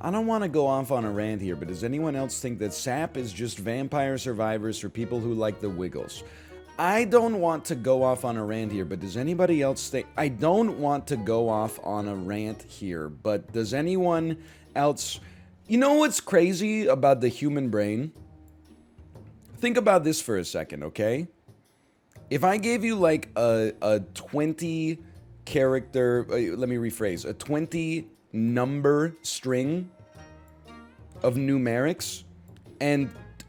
I don't want to go off on a rant here, but does anyone else think that SAP is just Vampire Survivors for people who like the Wiggles? I don't want to go off on a rant here, but does anybody else think... I don't want to go off on a rant here, but does anyone else... You know what's crazy about the human brain? Think about this for a second, okay? If I gave you like a 20 character... let me rephrase. A 20 number string of numerics and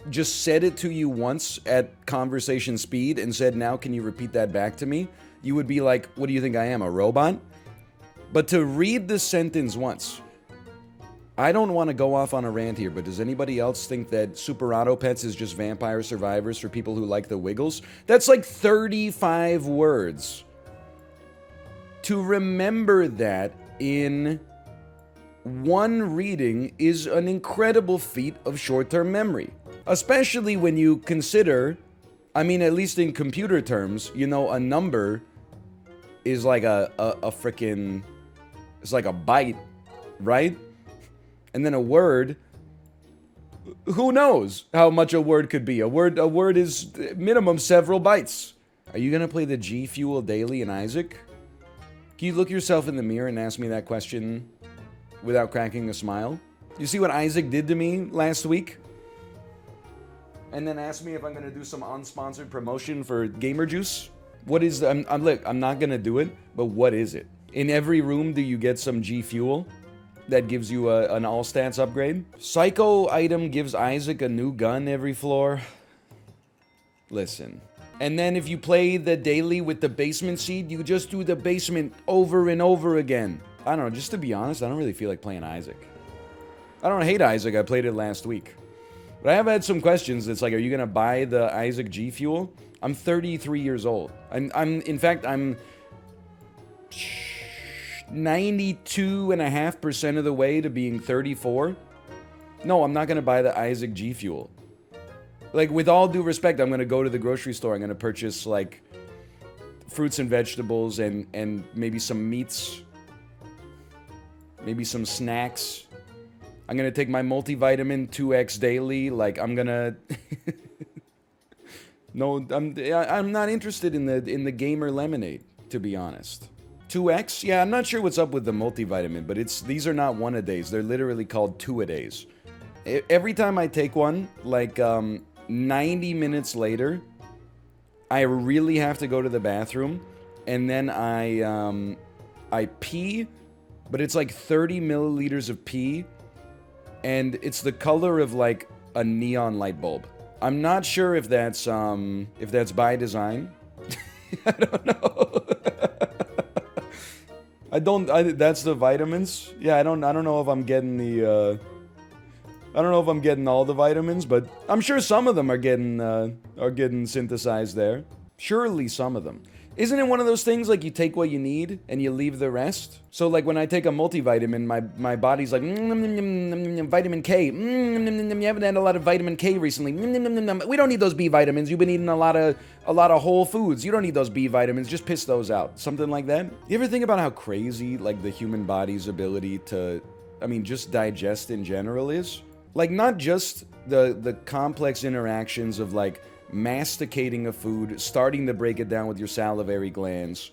just said it to you once at conversation speed and said, now can you repeat that back to me? You would be like, what do you think I am, a robot? But to read the sentence once, I don't want to go off on a rant here, but does anybody else think that Super Auto Pets is just Vampire Survivors for people who like the Wiggles? That's like 35 words. To remember that in one reading is an incredible feat of short-term memory. Especially when you consider, I mean, at least in computer terms, you know, a number is like a freaking, it's like a byte, right? And then a word, who knows how much a word could be? A word is minimum several bytes. Are you gonna play the GFUEL daily in Isaac? Can you look yourself in the mirror and ask me that question without cracking a smile? You see what Isaac did to me last week? And then ask me if I'm gonna do some unsponsored promotion for Gamer Juice? What is the, look, I'm not gonna do it, but what is it? In every room do you get some GFUEL that gives you an all stats upgrade? Psycho item gives Isaac a new gun every floor. Listen. And then if you play the daily with the basement seed, you just do the basement over and over again. I don't know, just to be honest, I don't really feel like playing Isaac. I don't hate Isaac, I played it last week. But I have had some questions that's like, are you gonna buy the Isaac GFUEL? I'm 33 years old. I'm 92.5% of the way to being 34. No, I'm not gonna buy the Isaac GFUEL. Like, with all due respect, I'm gonna go to the grocery store, I'm gonna purchase, like, fruits and vegetables and maybe some meats. Maybe some snacks. I'm gonna take my multivitamin 2X daily. Like, I'm gonna... No, I'm not interested in the gamer lemonade, to be honest. 2X? Yeah, I'm not sure what's up with the multivitamin, but these are not one-a-days. They're literally called two-a-days. Every time I take one, like, 90 minutes later, I really have to go to the bathroom, and then I pee, but it's like 30 milliliters of pee, and it's the color of like a neon light bulb. I'm not sure if that's by design. I don't know. That's the vitamins. Yeah, I don't know if I'm getting the I don't know if I'm getting all the vitamins, but I'm sure some of them are getting synthesized there. Surely some of them. Isn't it one of those things like you take what you need and you leave the rest? So like when I take a multivitamin, my body's like, vitamin K. You haven't had a lot of vitamin K recently. We don't need those B vitamins. You've been eating a lot of whole foods. You don't need those B vitamins. Just piss those out. Something like that. You ever think about how crazy like the human body's ability to, I mean, just digest in general is? Like not just the complex interactions of like masticating a food, starting to break it down with your salivary glands,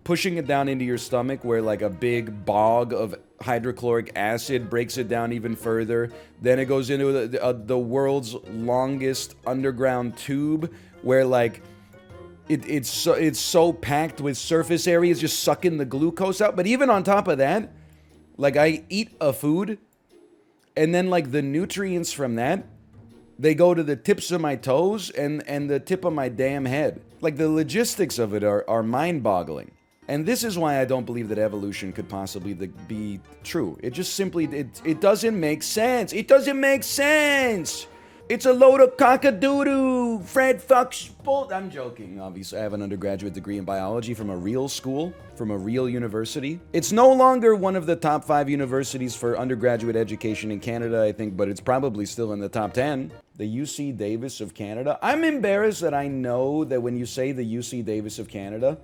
pushing it down into your stomach where like a big bog of hydrochloric acid breaks it down even further. Then it goes into the world's longest underground tube where like it's so packed with surface areas just sucking the glucose out. But even on top of that, like I eat a food and then like the nutrients from that, they go to the tips of my toes and the tip of my damn head. Like, the logistics of it are mind-boggling. And this is why I don't believe that evolution could possibly be true. It just simply, it doesn't make sense. It doesn't make sense! It's a load of cock-a-doodoo! Fred fucks bull... I'm joking, obviously. I have an undergraduate degree in biology from a real school, from a real university. It's no longer one of the top 5 universities for undergraduate education in Canada, I think, but it's probably still in the top 10. The UC Davis of Canada. I'm embarrassed that I know that when you say the UC Davis of Canada,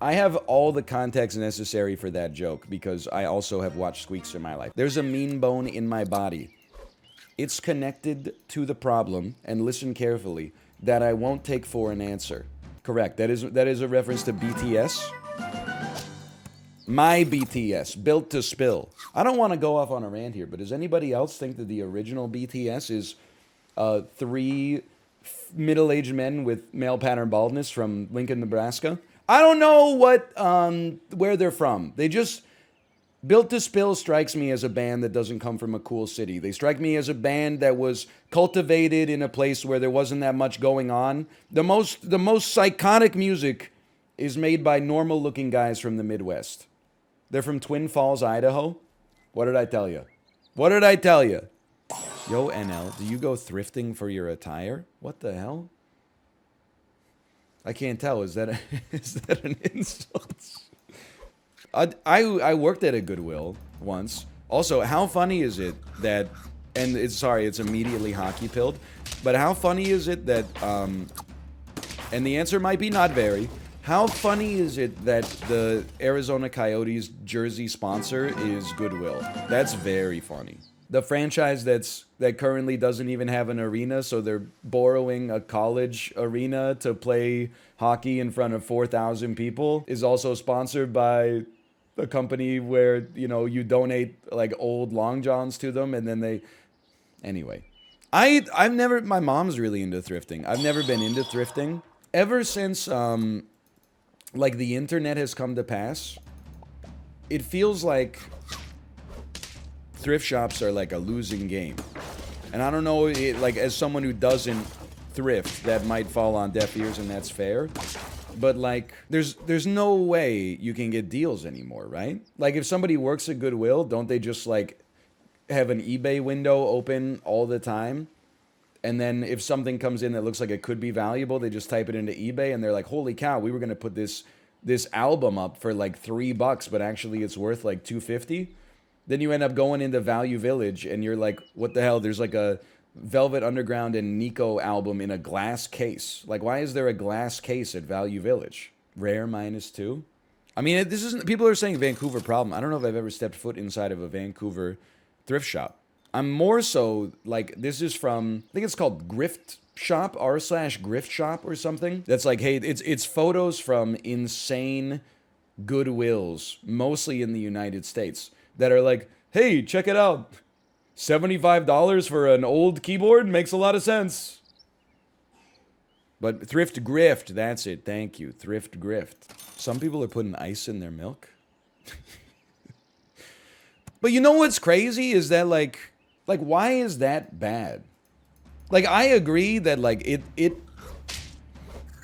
I have all the context necessary for that joke because I also have watched Squeaks in my life. There's a mean bone in my body. It's connected to the problem, and listen carefully, that I won't take for an answer. Correct. That is a reference to BTS. My BTS, built to spill. I don't want to go off on a rant here, but does anybody else think that the original BTS is 3 middle-aged men with male pattern baldness from Lincoln, Nebraska? I don't know where they're from. They just... Built to Spill strikes me as a band that doesn't come from a cool city. They strike me as a band that was cultivated in a place where there wasn't that much going on. The most psychotic music is made by normal-looking guys from the Midwest. They're from Twin Falls, Idaho. What did I tell you? What did I tell you? Yo, NL, do you go thrifting for your attire? What the hell? I can't tell. Is that an insult? I worked at a Goodwill once. Also, how funny is it that, and it's immediately hockey pilled, but how funny is it that, and the answer might be not very, how funny is it that the Arizona Coyotes jersey sponsor is Goodwill? That's very funny. The franchise that currently doesn't even have an arena, so they're borrowing a college arena to play hockey in front of 4,000 people, is also sponsored by a company where, you know, you donate like old long johns to them and then they... Anyway. I've never... My mom's really into thrifting. I've never been into thrifting. Ever since, like, the internet has come to pass, it feels like thrift shops are like a losing game. And I don't know, like, as someone who doesn't thrift, that might fall on deaf ears and that's fair. But, like, there's no way you can get deals anymore, right? Like, if somebody works at Goodwill, don't they just, like, have an eBay window open all the time? And then if something comes in that looks like it could be valuable, they just type it into eBay and they're like, holy cow, we were going to put this album up for, like, $3, but actually it's worth, like, $2.50. Then you end up going into Value Village and you're like, what the hell? There's, like, a Velvet Underground and Nico album in a glass case. Like, why is there a glass case at Value Village? Rare -2? I mean, this isn't... People are saying Vancouver problem. I don't know if I've ever stepped foot inside of a Vancouver thrift shop. I'm more so, like, this is from... I think it's called Grift Shop, r/Grift Shop or something. That's like, hey, it's photos from insane Goodwills, mostly in the United States, that are like, hey, check it out. $75 for an old keyboard makes a lot of sense. But thrift grift, that's it. Thank you. Thrift grift. Some people are putting ice in their milk. But you know what's crazy is that, like, why is that bad? Like, I agree that, like,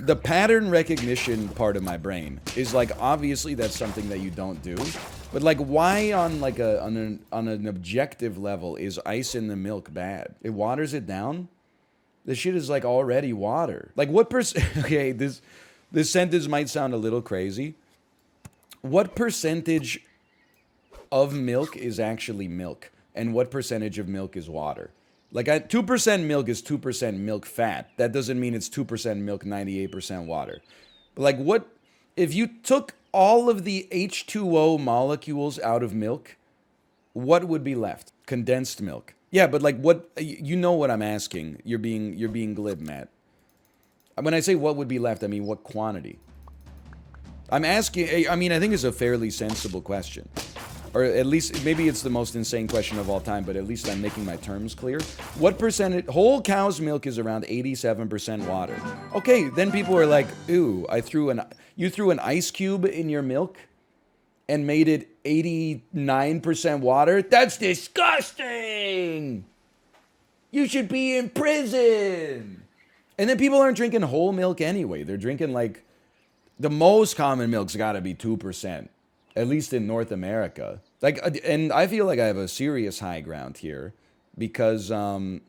the pattern recognition part of my brain is, like, obviously that's something that you don't do. But, like, why on, like, on an objective level is ice in the milk bad? It waters it down? This shit is, like, already water. Like, what okay, this sentence might sound a little crazy. What percentage of milk is actually milk? And what percentage of milk is water? Like, 2% milk is 2% milk fat. That doesn't mean it's 2% milk, 98% water. But, like, what... If you took all of the H2O molecules out of milk, what would be left? Condensed milk. Yeah, but, like, what... You know what I'm asking. You're being glib, Matt. When I say what would be left, I mean what quantity. I'm asking... I mean, I think it's a fairly sensible question. Or at least, maybe it's the most insane question of all time, but at least I'm making my terms clear. What percentage... Whole cow's milk is around 87% water. Okay, then people are like, ooh, you threw an ice cube in your milk and made it 89% water? That's disgusting! You should be in prison! And then people aren't drinking whole milk anyway. They're drinking, like... The most common milk's gotta be 2%. At least in North America. Like, and I feel like I have a serious high ground here because I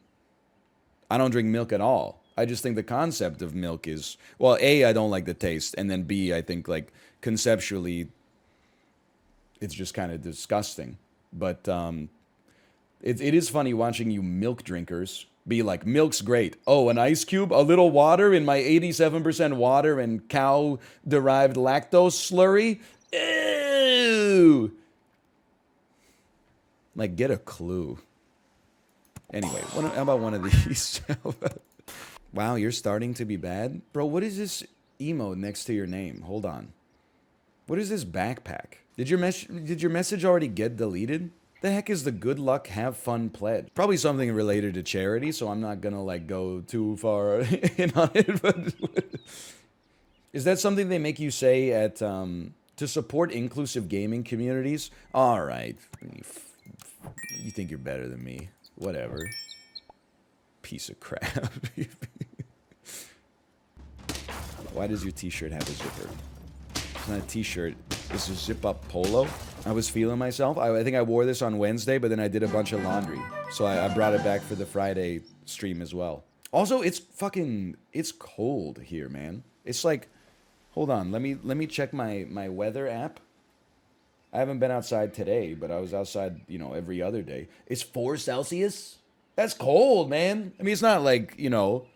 don't drink milk at all. I just think the concept of milk is, well, A, I don't like the taste, and then B, I think, like, conceptually, it's just kind of disgusting. But It is funny watching you milk drinkers be like, milk's great. Oh, an ice cube, a little water in my 87% water and cow-derived lactose slurry? Ew! Like, get a clue. Anyway, how about one of these? Wow, you're starting to be bad? Bro, what is this emote next to your name? Hold on. What is this backpack? Did your message already get deleted? The heck is the good luck, have fun pledge? Probably something related to charity, so I'm not gonna like go too far in on it. But is that something they make you say at to support inclusive gaming communities? All right, you think you're better than me? Whatever. Piece of crap. Why does your t-shirt have a zipper? It's not a t-shirt. This is zip-up polo. I was feeling myself. I think I wore this on Wednesday, but then I did a bunch of laundry. So I brought it back for the Friday stream as well. Also, it's cold here, man. It's like, hold on, let me check my weather app. I haven't been outside today, but I was outside, you know, every other day. It's 4 Celsius? That's cold, man. I mean, it's not like, you know,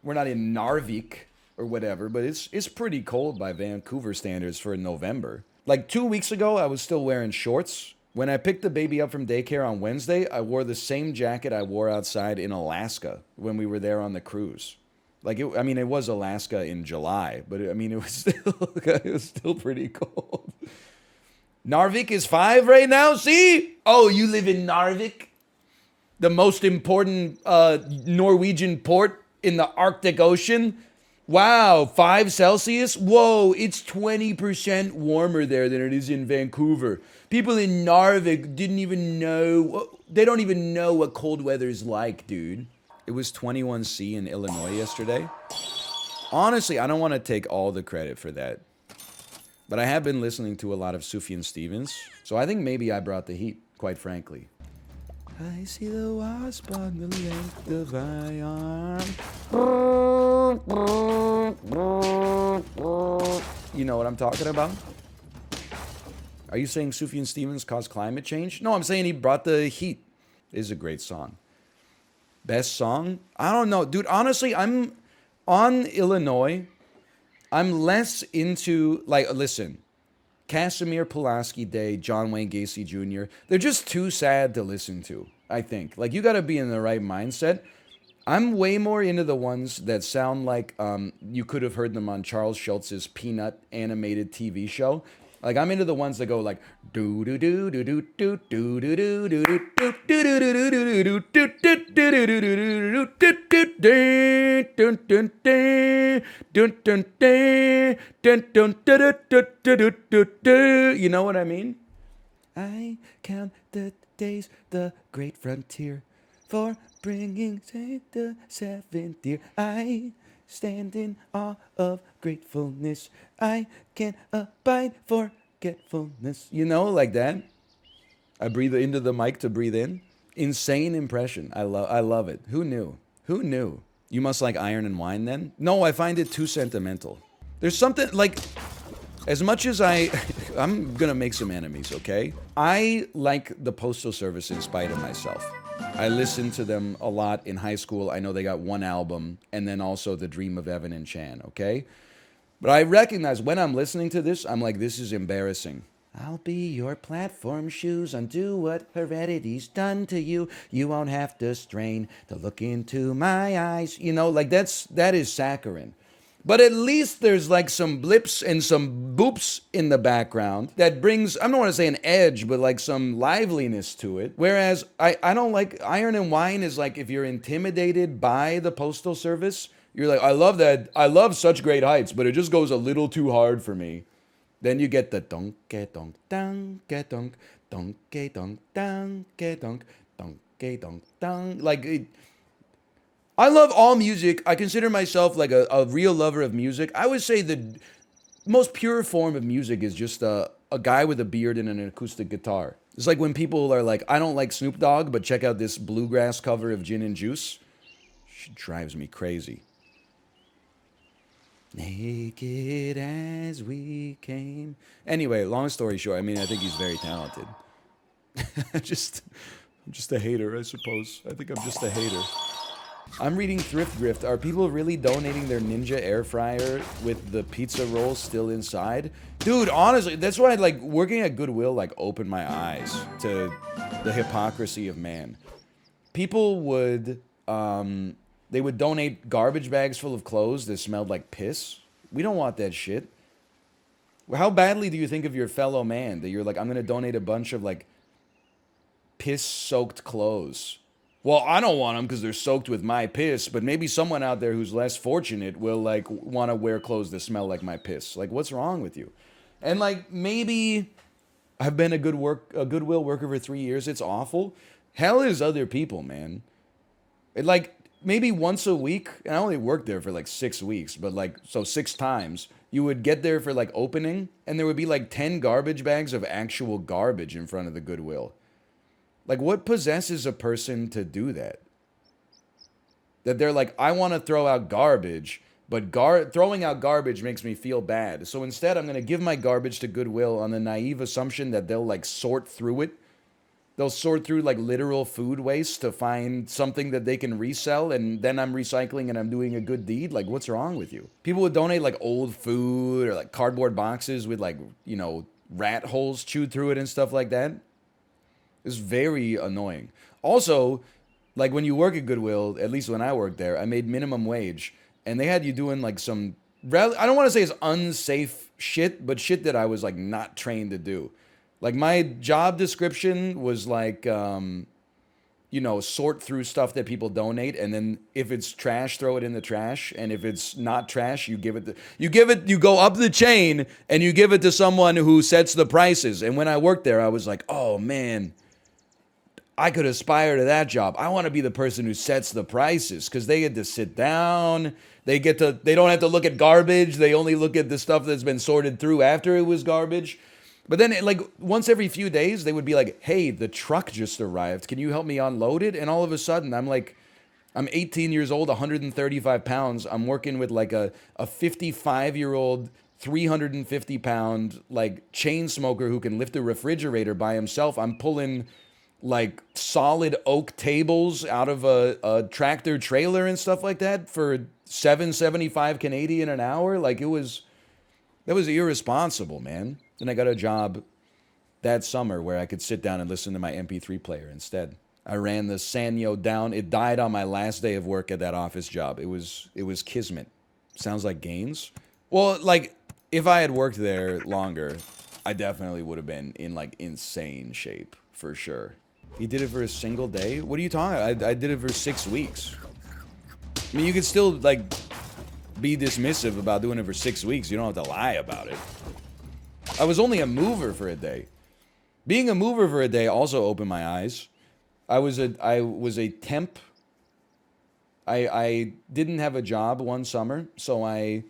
we're not in Narvik or whatever, but it's pretty cold by Vancouver standards for November. Like 2 weeks ago, I was still wearing shorts. When I picked the baby up from daycare on Wednesday, I wore the same jacket I wore outside in Alaska when we were there on the cruise. Like, I mean, it was Alaska in July, but I mean, it was still pretty cold. Narvik is 5 right now, see? Oh, you live in Narvik? The most important Norwegian port in the Arctic Ocean? Wow, 5 Celsius? Whoa, it's 20% warmer there than it is in Vancouver. People in Narvik didn't even know, they don't even know what cold weather is like, dude. It was 21C in Illinois yesterday. Honestly, I don't want to take all the credit for that. But I have been listening to a lot of Sufjan Stevens, so I think maybe I brought the heat, quite frankly. I see the wasp on the length of my arm. You know what I'm talking about? Are you saying Sufjan Stevens caused climate change? No, I'm saying he brought the heat. It is a great song. Best song? I don't know. Dude, honestly, I'm on Illinois. I'm less into, like, listen, Casimir Pulaski Day, John Wayne Gacy Jr., they're just too sad to listen to, I think. Like, you got to be in the right mindset. I'm way more into the ones that sound like you could have heard them on Charles Schultz's Peanut animated TV show. Like, I'm into the ones that go like do do do do do do do do do do do do do. You know what I mean? I count the days, the great frontier, for bringing the 7th year. I stand in awe of gratefulness. I can't abide forgetfulness. You know, like that. I breathe into the mic to breathe in. Insane impression. I love it. Who knew? Who knew? You must like Iron and Wine then? No, I find it too sentimental. There's something like, as much as I'm gonna make some enemies, okay? I like the Postal Service in spite of myself. I listened to them a lot in high school. I know they got one album, and then also The Dream of Evan and Chan, okay? But I recognize when I'm listening to this, I'm like, this is embarrassing. I'll be your platform shoes, undo what heredity's done to you. You won't have to strain to look into my eyes. You know, like that is saccharine. But at least there's like some blips and some boops in the background that brings, I don't want to say an edge, but like some liveliness to it. Whereas I don't like, Iron and Wine is like if you're intimidated by the Postal Service, you're like, I love that, I love Such Great Heights, but it just goes a little too hard for me. Then you get the donke donk donke donk donke donk donke donk donke donk donk. Like it, I love all music. I consider myself like a real lover of music. I would say the most pure form of music is just a guy with a beard and an acoustic guitar. It's like when people are like, I don't like Snoop Dogg, but check out this bluegrass cover of Gin and Juice. She drives me crazy. Naked as we came. Anyway, long story short, I mean, I think he's very talented. Just I'm just a hater, I suppose. I think I'm just a hater. I'm reading Thrift Grift. Are people really donating their Ninja air fryer with the pizza roll still inside? Dude, honestly, that's why, like, working at Goodwill, like, opened my eyes to the hypocrisy of man. People would, they would donate garbage bags full of clothes that smelled like piss. We don't want that shit. How badly do you think of your fellow man that you're like, I'm gonna donate a bunch of, like, piss-soaked clothes? Well, I don't want them because they're soaked with my piss, but maybe someone out there who's less fortunate will, like, want to wear clothes that smell like my piss. Like, what's wrong with you? And, like, maybe I've been a Goodwill worker for 3 years. It's awful. Hell is other people, man. It, like, maybe once a week, and I only worked there for, like, 6 weeks, but, like, so 6 times, you would get there for, like, opening, and there would be, like, 10 garbage bags of actual garbage in front of the Goodwill. Like, what possesses a person to do that? That they're like, I want to throw out garbage, but throwing out garbage makes me feel bad. So instead, I'm going to give my garbage to Goodwill on the naive assumption that they'll, like, sort through it. They'll sort through, like, literal food waste to find something that they can resell, and then I'm recycling and I'm doing a good deed. Like, what's wrong with you? People would donate, like, old food or, like, cardboard boxes with, like, you know, rat holes chewed through it and stuff like that. It's very annoying. Also, like, when you work at Goodwill, at least when I worked there, I made minimum wage, and they had you doing, like, some, I don't want to say it's unsafe shit, but shit that I was, like, not trained to do. Like, my job description was, like, you know, sort through stuff that people donate, and then if it's trash, throw it in the trash, and if it's not trash, you go up the chain, and you give it to someone who sets the prices. And when I worked there, I was like, oh, man, I could aspire to that job. I want to be the person who sets the prices, because they get to sit down. They don't have to look at garbage. They only look at the stuff that's been sorted through after it was garbage. But then, like, once every few days, they would be like, hey, the truck just arrived. Can you help me unload it? And all of a sudden, I'm 18 years old, 135 pounds. I'm working with, like, a 55-year-old, 350-pound, like, chain smoker who can lift a refrigerator by himself. I'm pulling, like, solid oak tables out of a tractor trailer and stuff like that for $7.75 Canadian an hour. Like, that was irresponsible, man. Then I got a job that summer where I could sit down and listen to my MP3 player instead. I ran the Sanyo down. It died on my last day of work at that office job. It was kismet. Sounds like gains. Well, like, if I had worked there longer, I definitely would have been in, like, insane shape, for sure. He did it for a single day? What are you talking about? I did it for 6 weeks. I mean, you could still, like, be dismissive about doing it for 6 weeks. You don't have to lie about it. I was only a mover for a day. Being a mover for a day also opened my eyes. I was a temp. I didn't have a job one summer, so I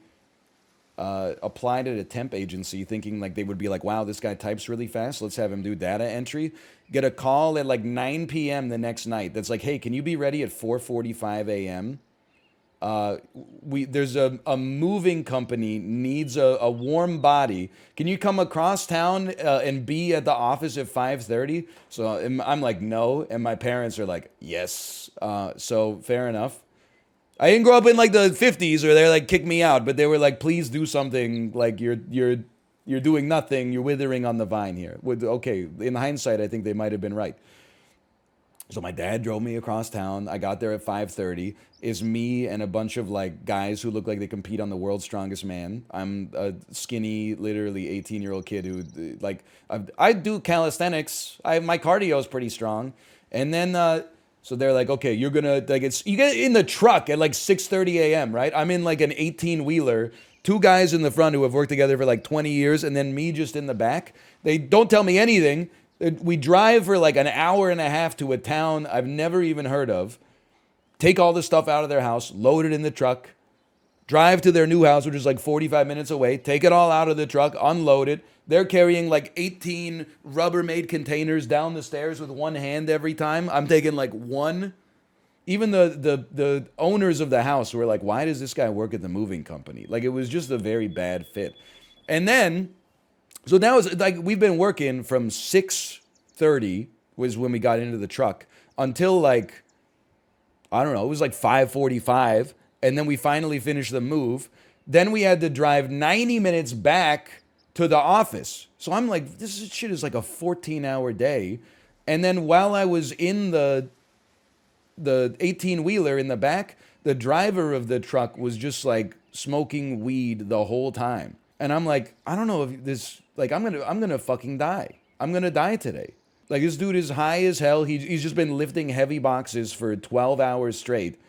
applied at a temp agency thinking, like, they would be like, wow, this guy types really fast. Let's have him do data entry. Get a call at, like, 9 p.m. the next night. That's like, hey, can you be ready at 4:45 a.m.? There's a moving company needs a warm body. Can you come across town and be at the office at 5:30? So I'm like, no. And my parents are like, yes. So fair enough. I didn't grow up in, like, the 50s where they're like, kick me out, but they were like, please do something. Like, you're doing nothing. You're withering on the vine here. Okay, in hindsight, I think they might have been right. So my dad drove me across town. I got there at 5:30. It's me and a bunch of, like, guys who look like they compete on the World's Strongest Man. I'm a skinny, literally 18-year-old kid who, like, I do calisthenics. My cardio is pretty strong. And then, so they're like, okay, you're gonna, like, you get in the truck at, like, 6:30 a.m., right? I'm in, like, an 18-wheeler. 2 guys in the front who have worked together for, like, 20 years, and then me just in the back. They don't tell me anything. We drive for, like, an hour and a half to a town I've never even heard of. Take all the stuff out of their house, load it in the truck, drive to their new house, which is like 45 minutes away, take it all out of the truck, unload it. They're carrying, like, 18 Rubbermaid containers down the stairs with one hand every time. I'm taking, like, one. Even the owners of the house were like, why does this guy work at the moving company? Like, it was just a very bad fit. And then, so now it's like we've been working from 6:30 was when we got into the truck until like, I don't know, it was like 5:45, and then we finally finished the move. Then we had to drive 90 minutes back to the office. So I'm like, this shit is like a 14-hour day. And then while I was in the 18-wheeler in the back, the driver of the truck was just like smoking weed the whole time. And I'm like, I don't know if this, like, I'm gonna fucking die. I'm gonna die today. Like, this dude is high as hell. He's just been lifting heavy boxes for 12 hours straight.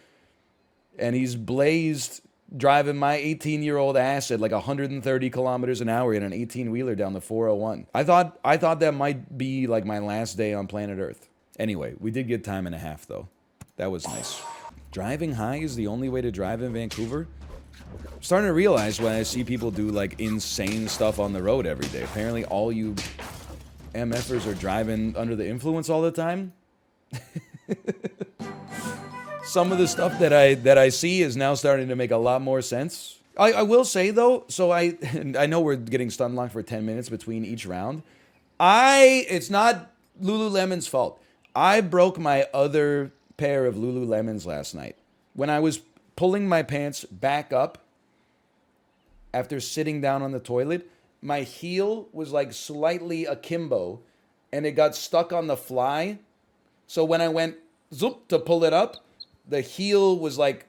And he's blazed driving my 18-year-old ass at like 130 kilometers an hour in an 18-wheeler down the 401. I thought that might be like my last day on planet Earth. Anyway, we did get time and a half though. That was nice. Driving high is the only way to drive in Vancouver? I'm starting to realize when I see people do like insane stuff on the road every day. Apparently all you MFers are driving under the influence all the time. Some of the stuff that I see is now starting to make a lot more sense. I will say though, so I know we're getting stun locked for 10 minutes between each round. It's not Lululemon's fault. I broke my other pair of Lululemons last night. When I was pulling my pants back up after sitting down on the toilet, my heel was like slightly akimbo and it got stuck on the fly. So when I went zoop to pull it up, the heel was like,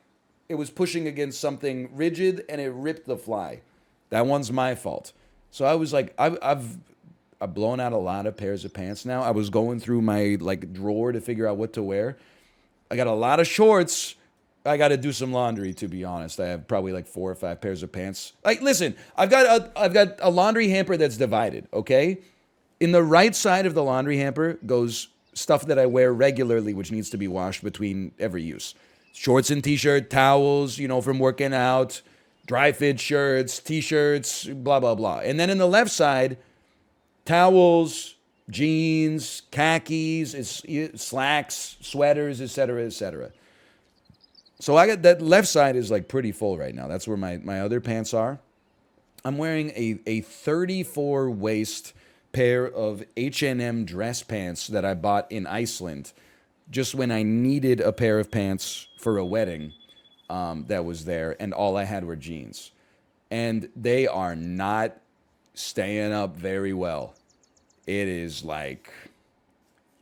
it was pushing against something rigid and it ripped the fly. That one's my fault. So I was like, I've blown out a lot of pairs of pants now. I was going through my like drawer to figure out what to wear. I got a lot of shorts. I got to do some laundry, to be honest. I have probably like 4 or 5 pairs of pants. Like, listen, I've got a laundry hamper that's divided, okay? In the right side of the laundry hamper goes stuff that I wear regularly, which needs to be washed between every use. Shorts and t-shirt, towels, you know, from working out, dry fit shirts, t-shirts, blah, blah, blah. And then in the left side, towels, jeans, khakis, slacks, sweaters, etc., etc. So I got that left side is like pretty full right now. That's where my other pants are. I'm wearing a 34 waist pair of H&M dress pants that I bought in Iceland just when I needed a pair of pants for a wedding that was there, and all I had were jeans. And they are not staying up very well. It is like,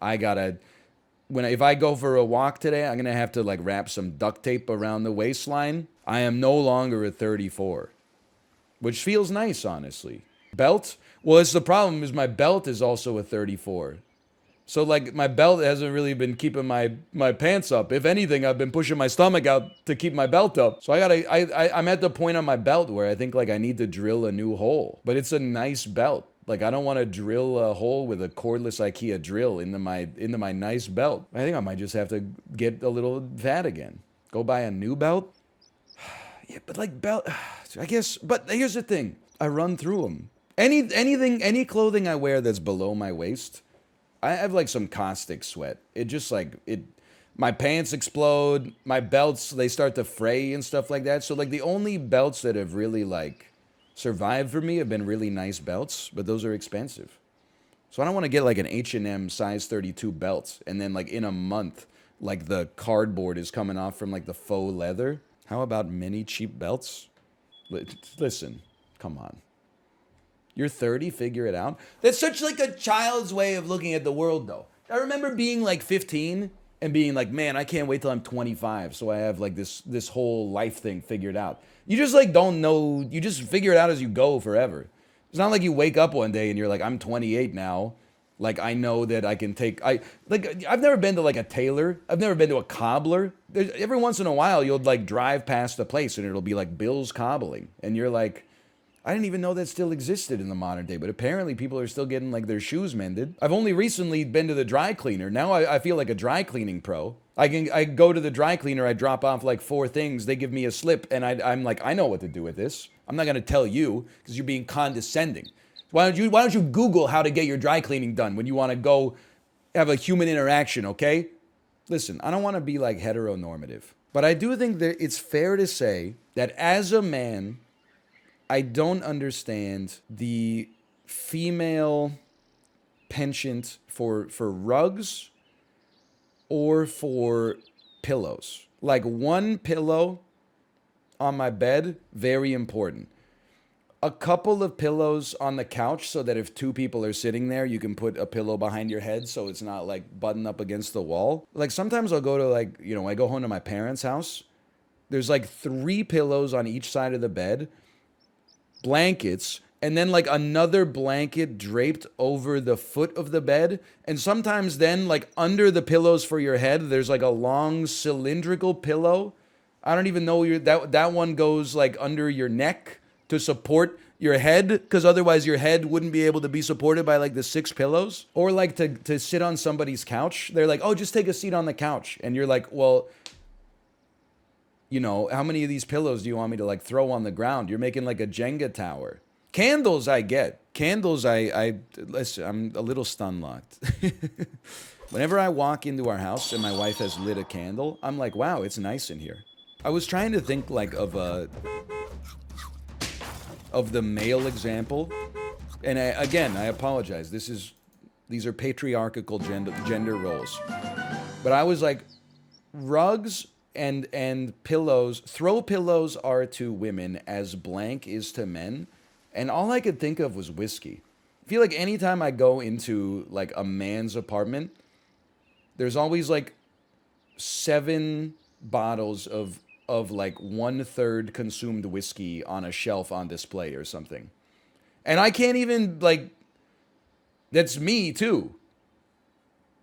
if I go for a walk today, I'm going to have to like wrap some duct tape around the waistline. I am no longer a 34, which feels nice, honestly. Belt? Well, it's the problem is my belt is also a 34. So like my belt hasn't really been keeping my pants up. If anything, I've been pushing my stomach out to keep my belt up. So I'm at the point on my belt where I think like I need to drill a new hole. But it's a nice belt. Like I don't want to drill a hole with a cordless IKEA drill into my nice belt. I think I might just have to get a little fat again. Go buy a new belt. Yeah, but like belt, I guess. But here's the thing: I run through them. Any clothing I wear that's below my waist, I have like some caustic sweat. It just like my pants explode. My belts, they start to fray and stuff like that. So like the only belts that have really like survived for me have been really nice belts, but those are expensive. So I don't want to get like an H&M size 32 belt and then like in a month, like the cardboard is coming off from like the faux leather. How about mini cheap belts? Listen, come on. You're 30, figure it out. That's such like a child's way of looking at the world though. I remember being like 15 and being like, man, I can't wait till I'm 25 so I have like this whole life thing figured out. You just like don't know, you just figure it out as you go forever. It's not like you wake up one day and you're like, I'm 28 now. Like I know that I can I've never been to like a tailor. I've never been to a cobbler. Every once in a while you'll like drive past a place and it'll be like Bill's Cobbling. And you're like, I didn't even know that still existed in the modern day, but apparently people are still getting like their shoes mended. I've only recently been to the dry cleaner. Now I feel like a dry cleaning pro. I go to the dry cleaner, I drop off like 4 things, they give me a slip, and I'm like, I know what to do with this. I'm not gonna tell you because you're being condescending. Why don't you Google how to get your dry cleaning done when you want to go have a human interaction, okay? Listen, I don't want to be like heteronormative, but I do think that it's fair to say that as a man, I don't understand the female penchant for rugs or for pillows. Like one pillow on my bed, very important. A couple of pillows on the couch so that if two people are sitting there, you can put a pillow behind your head so it's not like buttoned up against the wall. Like sometimes I'll go to like, you know, I go home to my parents' house. There's like 3 pillows on each side of the bed, blankets, and then like another blanket draped over the foot of the bed. And sometimes then like under the pillows for your head, there's like a long cylindrical pillow. I don't even know that one goes like under your neck to support your head, because otherwise your head wouldn't be able to be supported by like the 6 pillows. Or like to sit on somebody's couch. They're like, oh, just take a seat on the couch. And you're like, well, you know, how many of these pillows do you want me to like throw on the ground? You're making like a Jenga tower. Candles I get. Candles listen, I'm a little stun locked. Whenever I walk into our house and my wife has lit a candle, I'm like, wow, it's nice in here. I was trying to think like of the male example. And I apologize. These are patriarchal gender roles. But I was like, rugs and pillows, throw pillows are to women as blank is to men. And all I could think of was whiskey. I feel like anytime I go into like a man's apartment, there's always like 7 bottles of like 1/3 consumed whiskey on a shelf on display or something. And I can't even like, that's me too.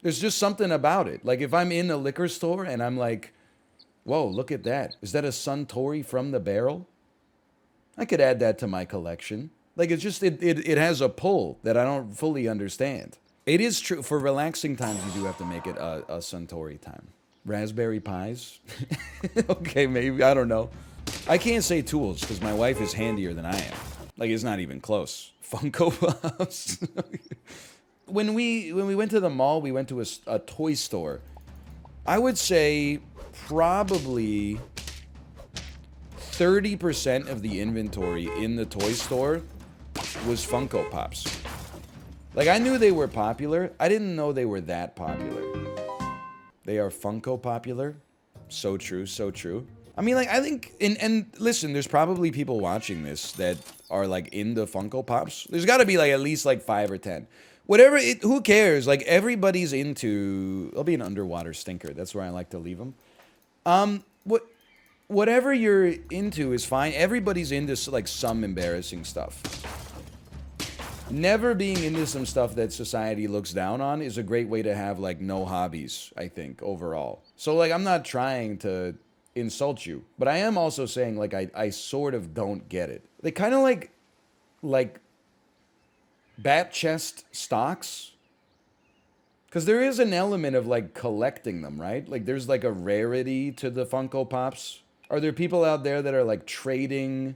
There's just something about it. Like if I'm in a liquor store and I'm like, whoa, look at that. Is that a Suntory from the barrel? I could add that to my collection. Like it's just, it has a pull that I don't fully understand. It is true, for relaxing times, you do have to make it a Suntory time. Raspberry pies? Okay, maybe, I don't know. I can't say tools because my wife is handier than I am. Like it's not even close. Funko Pops. When we went to the mall, we went to a toy store. I would say probably 30% of the inventory in the toy store was Funko Pops. Like, I knew they were popular. I didn't know they were that popular. They are Funko popular. So true, so true. I mean, like, I think, and listen, there's probably people watching this that are, like, into Funko Pops. There's gotta be, like, at least, like, 5 or 10. Whatever, who cares? Like, everybody's into... I'll be an underwater stinker. That's where I like to leave them. Whatever you're into is fine. Everybody's into, like, some embarrassing stuff. Never being into some stuff that society looks down on is a great way to have, like, no hobbies, I think, overall. So, like, I'm not trying to insult you, but I am also saying, like, I sort of don't get it. They kind of like BatChest stocks. Because there is an element of, like, collecting them, right? Like, there's, like, a rarity to the Funko Pops. Are there people out there that are, like, trading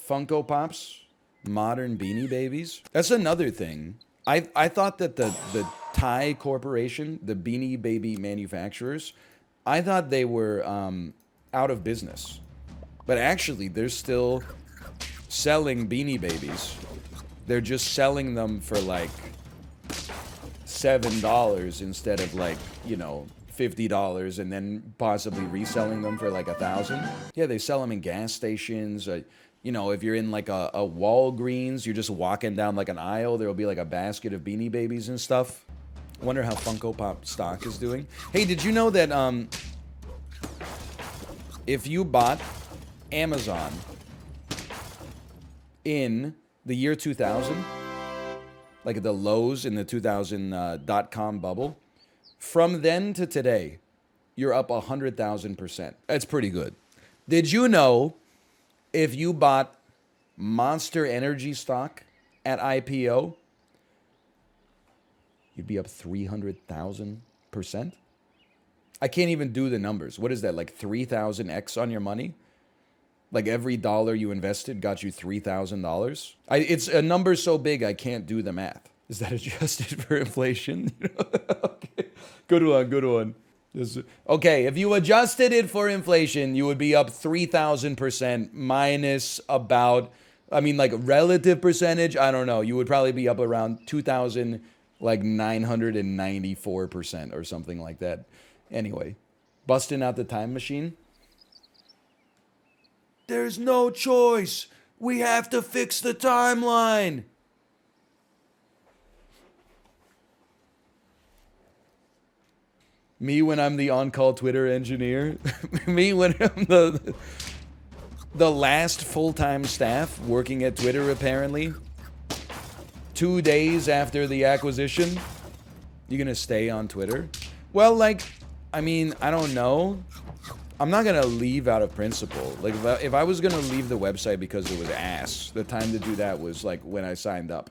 Funko Pops? Modern Beanie Babies? That's another thing. I thought that the Thai corporation, the Beanie Baby manufacturers, I thought they were out of business. But actually, they're still selling Beanie Babies. They're just selling them for, like, $7 instead of, like, you know, $50 and then possibly reselling them for, like, $1,000. Yeah, they sell them in gas stations. You know, if you're in, like, a Walgreens, you're just walking down, like, an aisle, there'll be, like, a basket of Beanie Babies and stuff. I wonder how Funko Pop stock is doing. Hey, did you know that, if you bought Amazon in the year 2000, like at the lows in the 2000 .com bubble, from then to today, you're up 100,000%. That's pretty good. Did you know if you bought Monster Energy stock at IPO, you'd be up 300,000%? I can't even do the numbers. What is that, like 3,000x on your money? Like every dollar you invested got you $3,000? It's a number so big I can't do the math. Is that adjusted for inflation? Okay. Good one, good one. Okay, if you adjusted it for inflation, you would be up 3,000% minus about, I mean, like relative percentage, I don't know. You would probably be up around 2,000 like 994% or something like that. Anyway, busting out the time machine. There's no choice. We have to fix the timeline. Me when I'm the on-call Twitter engineer. Me when I'm the last full-time staff working at Twitter, apparently. 2 days after the acquisition. You gonna stay on Twitter? Well, like, I mean, I don't know. I'm not gonna leave out of principle. Like, if I was gonna leave the website because it was ass, the time to do that was, like, when I signed up.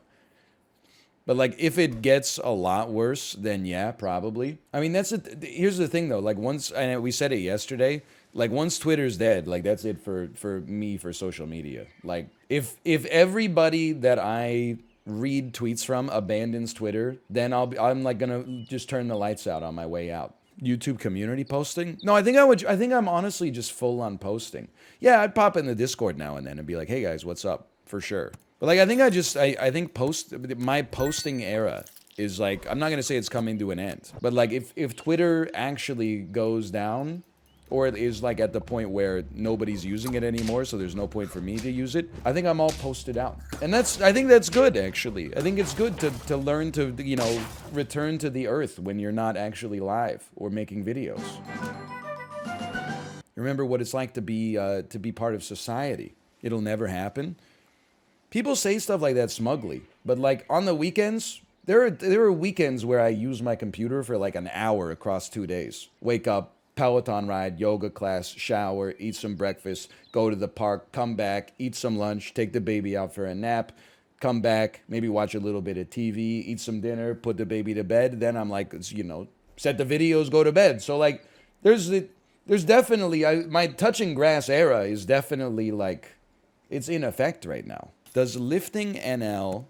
But, like, if it gets a lot worse, then yeah, probably. I mean, here's the thing, though. Like, once, and we said it yesterday, like, once Twitter's dead, like, that's it for me, for social media. Like, if everybody that I read tweets from abandons Twitter, then I'm, like, gonna just turn the lights out on my way out. YouTube community posting? No, I think I'm honestly just full on posting. Yeah, I'd pop in the Discord now and then and be like, hey guys, what's up? For sure. But like, I think my posting era is like, I'm not gonna say it's coming to an end, but like if Twitter actually goes down, or it is like at the point where nobody's using it anymore, so there's no point for me to use it, I think I'm all posted out. And I think that's good, actually. I think it's good to learn to, you know, return to the earth when you're not actually live or making videos. Remember what it's like to be part of society. It'll never happen. People say stuff like that smugly, but like on the weekends, there are weekends where I use my computer for like an hour across 2 days. Wake up, Peloton ride, yoga class, shower, eat some breakfast, go to the park, come back, eat some lunch, take the baby out for a nap, come back, maybe watch a little bit of TV, eat some dinner, put the baby to bed. Then I'm like, you know, set the videos, go to bed. So like, there's definitely, my touching grass era is definitely like, it's in effect right now. Does lifting NL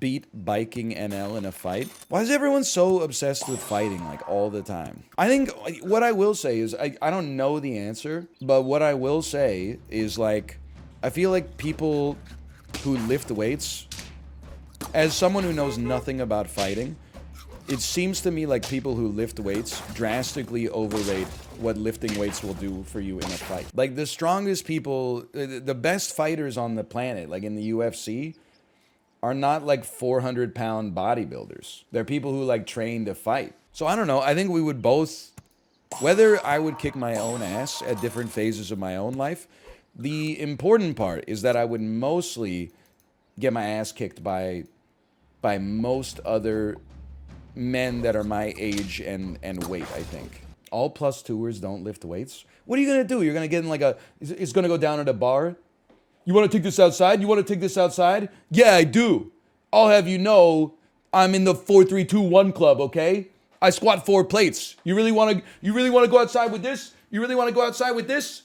beat biking NL in a fight? Why is everyone so obsessed with fighting like all the time? I think what I will say is I don't know the answer, but what I will say is like I feel like people who lift weights, as someone who knows nothing about fighting, it seems to me like people who lift weights drastically overrate what lifting weights will do for you in a fight. Like the strongest people, the best fighters on the planet, like in the UFC, are not like 400-pound bodybuilders. They're people who like train to fight. So I don't know. I think we would both, whether I would kick my own ass at different phases of my own life, the important part is that I would mostly get my ass kicked by most other men that are my age and weight, I think. All +2ers don't lift weights. What are you gonna do? You're gonna get in like it's gonna go down at a bar? You want to take this outside? You want to take this outside? Yeah, I do. I'll have you know, I'm in the 4-3-2-1 club, okay? I squat 4 plates. You really want to go outside with this? You really want to go outside with this?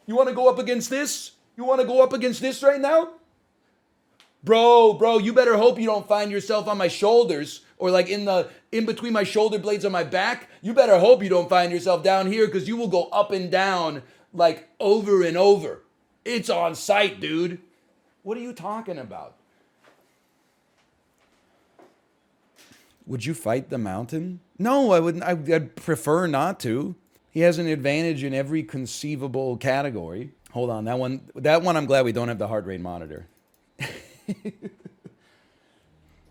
You want to go up against this? You want to go up against this right now? Bro, you better hope you don't find yourself on my shoulders or like in between my shoulder blades on my back. You better hope you don't find yourself down here because you will go up and down like over and over. It's on site, dude. What are you talking about? Would you fight the mountain? No, I wouldn't. I'd prefer not to. He has an advantage in every conceivable category. Hold on, that one I'm glad we don't have the heart rate monitor.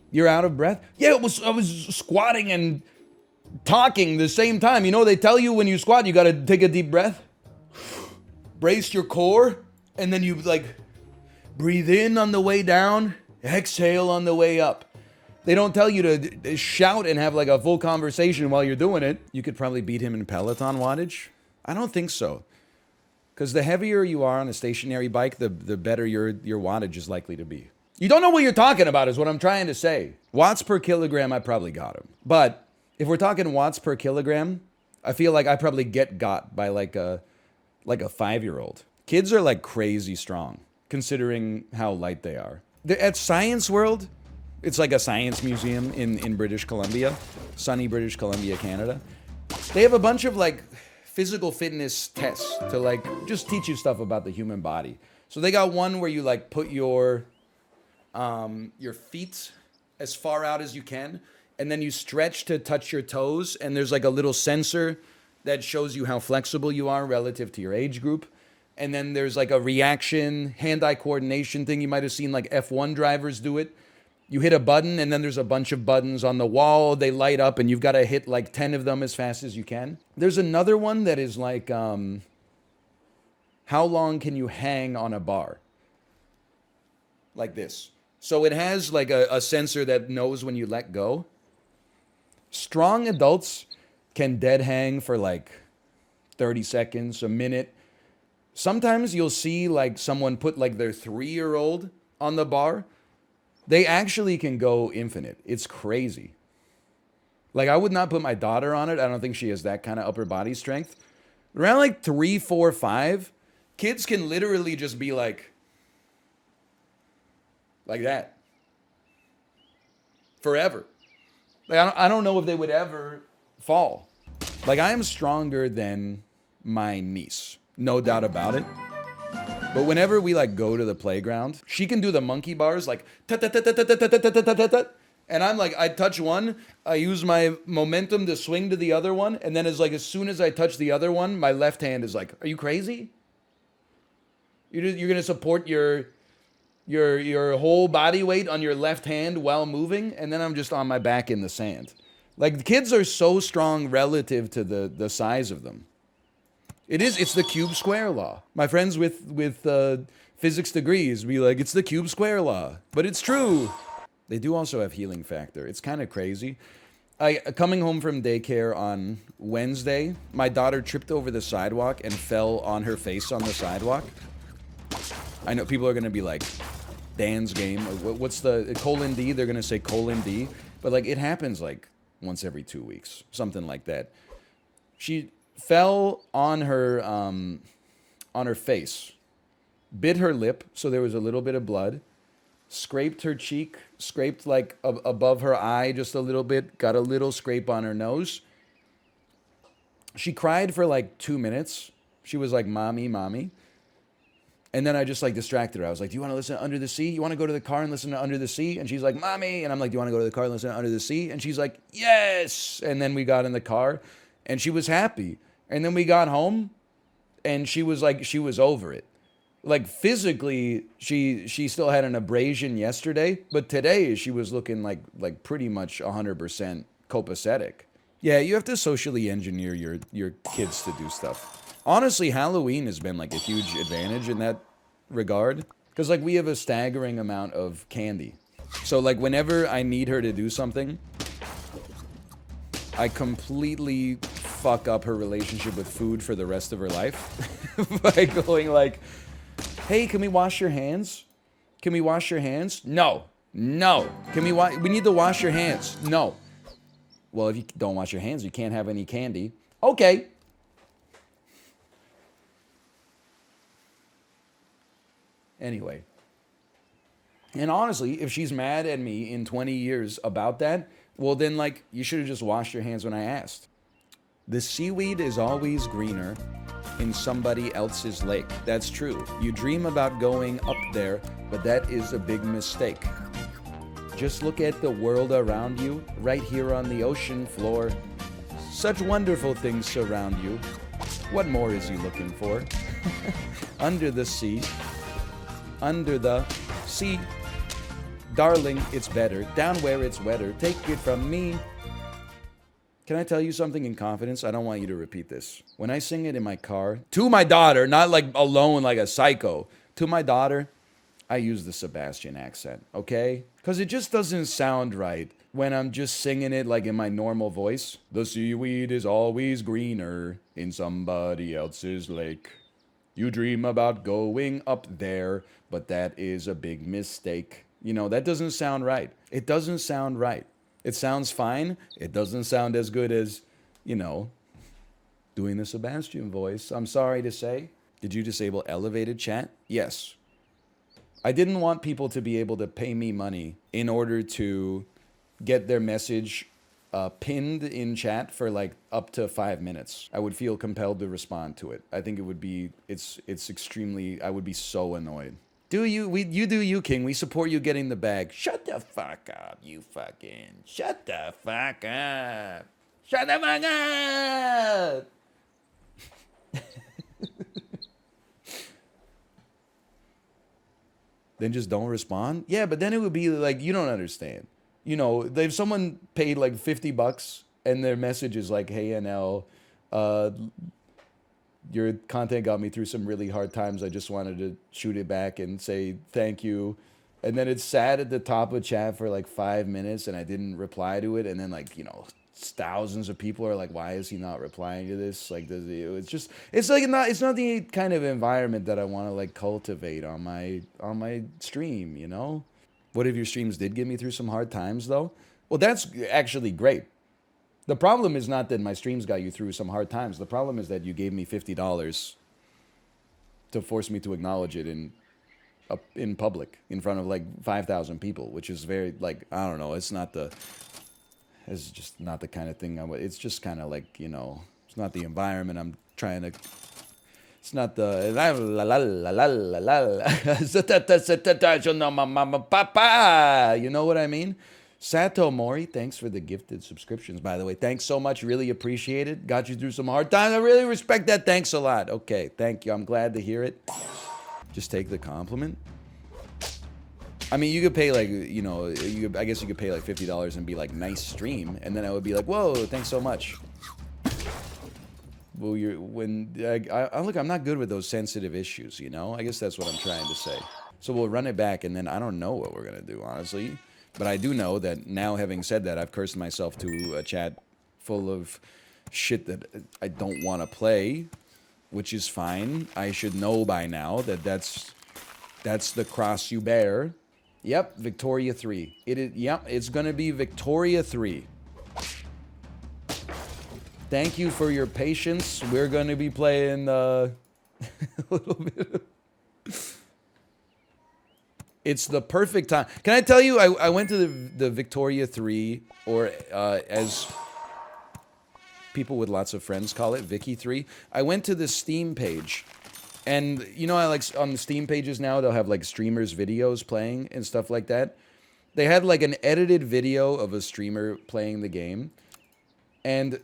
You're out of breath? Yeah, I was squatting and talking the same time. You know, they tell you when you squat, you got to take a deep breath. Brace your core. And then you like breathe in on the way down, exhale on the way up. They don't tell you to shout and have like a full conversation while you're doing it. You could probably beat him in Peloton wattage. I don't think so. Because the heavier you are on a stationary bike, the better your wattage is likely to be. You don't know what you're talking about is what I'm trying to say. Watts per kilogram, I probably got him. But if we're talking watts per kilogram, I feel like I probably got by like a 5-year-old. Kids are like crazy strong, considering how light they are. At Science World, it's like a science museum in British Columbia, sunny British Columbia, Canada. They have a bunch of like physical fitness tests to like just teach you stuff about the human body. So they got one where you like put your feet as far out as you can, and then you stretch to touch your toes, and there's like a little sensor that shows you how flexible you are relative to your age group. And then there's like a reaction, hand-eye coordination thing. You might have seen like F1 drivers do it. You hit a button, and then there's a bunch of buttons on the wall. They light up, and you've got to hit like 10 of them as fast as you can. There's another one that is like, how long can you hang on a bar? Like this. So it has like a sensor that knows when you let go. Strong adults can dead hang for like 30 seconds, a minute. Sometimes you'll see like someone put like their 3-year-old on the bar. They actually can go infinite. It's crazy. Like, I would not put my daughter on it. I don't think she has that kind of upper body strength. Around like 3, 4, 5, kids can literally just be like that. Forever. Like, I don't know if they would ever fall. Like, I am stronger than my niece. No doubt about it. But whenever we like go to the playground, she can do the monkey bars like and I'm like, I touch one, I use my momentum to swing to the other one, and then it's like as soon as I touch the other one, my left hand is like, are you crazy? You're gonna support your whole body weight on your left hand while moving, and then I'm just on my back in the sand. Like, the kids are so strong relative to the size of them. It's the cube square law. My friends with physics degrees be like, it's the cube square law. But it's true. They do also have healing factor. It's kind of crazy. Coming home from daycare on Wednesday, my daughter tripped over the sidewalk and fell on her face on the sidewalk. I know people are going to be like, Dan's game. What's the colon D? They're going to say colon D. But like, it happens like once every 2 weeks. Something like that. She fell on her face, bit her lip, so there was a little bit of blood, scraped her cheek, scraped like above her eye just a little bit, got a little scrape on her nose. She cried for like 2 minutes. She was like, mommy, mommy. And then I just like distracted her. I was like, do you want to listen to Under the Sea? You want to go to the car and listen to Under the Sea? And she's like, mommy. And I'm like, do you want to go to the car and listen to Under the Sea? And she's like, yes. And then we got in the car and she was happy. And then we got home and she was like, she was over it. Like, physically, she still had an abrasion yesterday, but today she was looking like pretty much 100% copacetic. Yeah, you have to socially engineer your kids to do stuff. Honestly, Halloween has been like a huge advantage in that regard. Because like, we have a staggering amount of candy. So like, whenever I need her to do something, I completely fuck up her relationship with food for the rest of her life. By going like, hey, can we wash your hands? Can we wash your hands? No. No. Can we need to wash your hands. No. Well, if you don't wash your hands, you can't have any candy. Okay. Anyway. And honestly, if she's mad at me in 20 years about that, well then, like, you should have just washed your hands when I asked. The seaweed is always greener in somebody else's lake. That's true. You dream about going up there, but that is a big mistake. Just look at the world around you, right here on the ocean floor. Such wonderful things surround you. What more is you looking for? Under the sea. Under the sea. Darling, it's better. Down where it's wetter. Take it from me. Can I tell you something in confidence? I don't want you to repeat this. When I sing it in my car, to my daughter, not like alone like a psycho, to my daughter, I use the Sebastian accent, okay? Because it just doesn't sound right when I'm just singing it like in my normal voice. The seaweed is always greener in somebody else's lake. You dream about going up there, but that is a big mistake. You know, that doesn't sound right. It doesn't sound right. It sounds fine. It doesn't sound as good as, you know, doing the Sebastian voice. I'm sorry to say. Did you disable elevated chat? Yes. I didn't want people to be able to pay me money in order to get their message pinned in chat for like up to 5 minutes. I would feel compelled to respond to it. I think it would be, it's extremely, I would be so annoyed. Do you? You do you, King. We support you getting the bag. Shut the fuck up, you fucking. Shut the fuck up. Shut the fuck up. Then just don't respond? Yeah, but then it would be like, you don't understand. You know, if someone paid like $50 and their message is like, hey, NL, your content got me through some really hard times. I just wanted to shoot it back and say thank you. And then it's sat at the top of chat for like 5 minutes and I didn't reply to it. And then like, you know, thousands of people are like, why is he not replying to this? Like, it's just, it's like it's not the kind of environment that I want to like cultivate on my stream, you know? What if your streams did get me through some hard times though? Well, that's actually great. The problem is not that my streams got you through some hard times. The problem is that you gave me $50 to force me to acknowledge it in public in front of like 5,000 people, which is very like, I don't know. It's just not the kind of thing it's just kind of like, you know, it's not the environment I'm trying to, it's not the, you know what I mean? Sato Mori, thanks for the gifted subscriptions, by the way. Thanks so much. Really appreciate it. Got you through some hard times. I really respect that. Thanks a lot. Okay, thank you. I'm glad to hear it. Just take the compliment. I mean, you could pay like, you know, I guess you could pay like $50 and be like, nice stream. And then I would be like, whoa, thanks so much. Well, look, I'm not good with those sensitive issues, you know? I guess that's what I'm trying to say. So we'll run it back and then I don't know what we're going to do, honestly. But I do know that now, having said that, I've cursed myself to a chat full of shit that I don't want to play, which is fine. I should know by now that that's the cross you bear. Yep, Victoria 3. Yep, it's going to be Victoria 3. Thank you for your patience. We're going to be playing a little bit of... It's the perfect time. Can I tell you, I went to the Victoria 3, or as people with lots of friends call it, Vicky 3. I went to the Steam page, and you know, I like on the Steam pages now, they'll have like streamers' videos playing and stuff like that. They had like an edited video of a streamer playing the game, and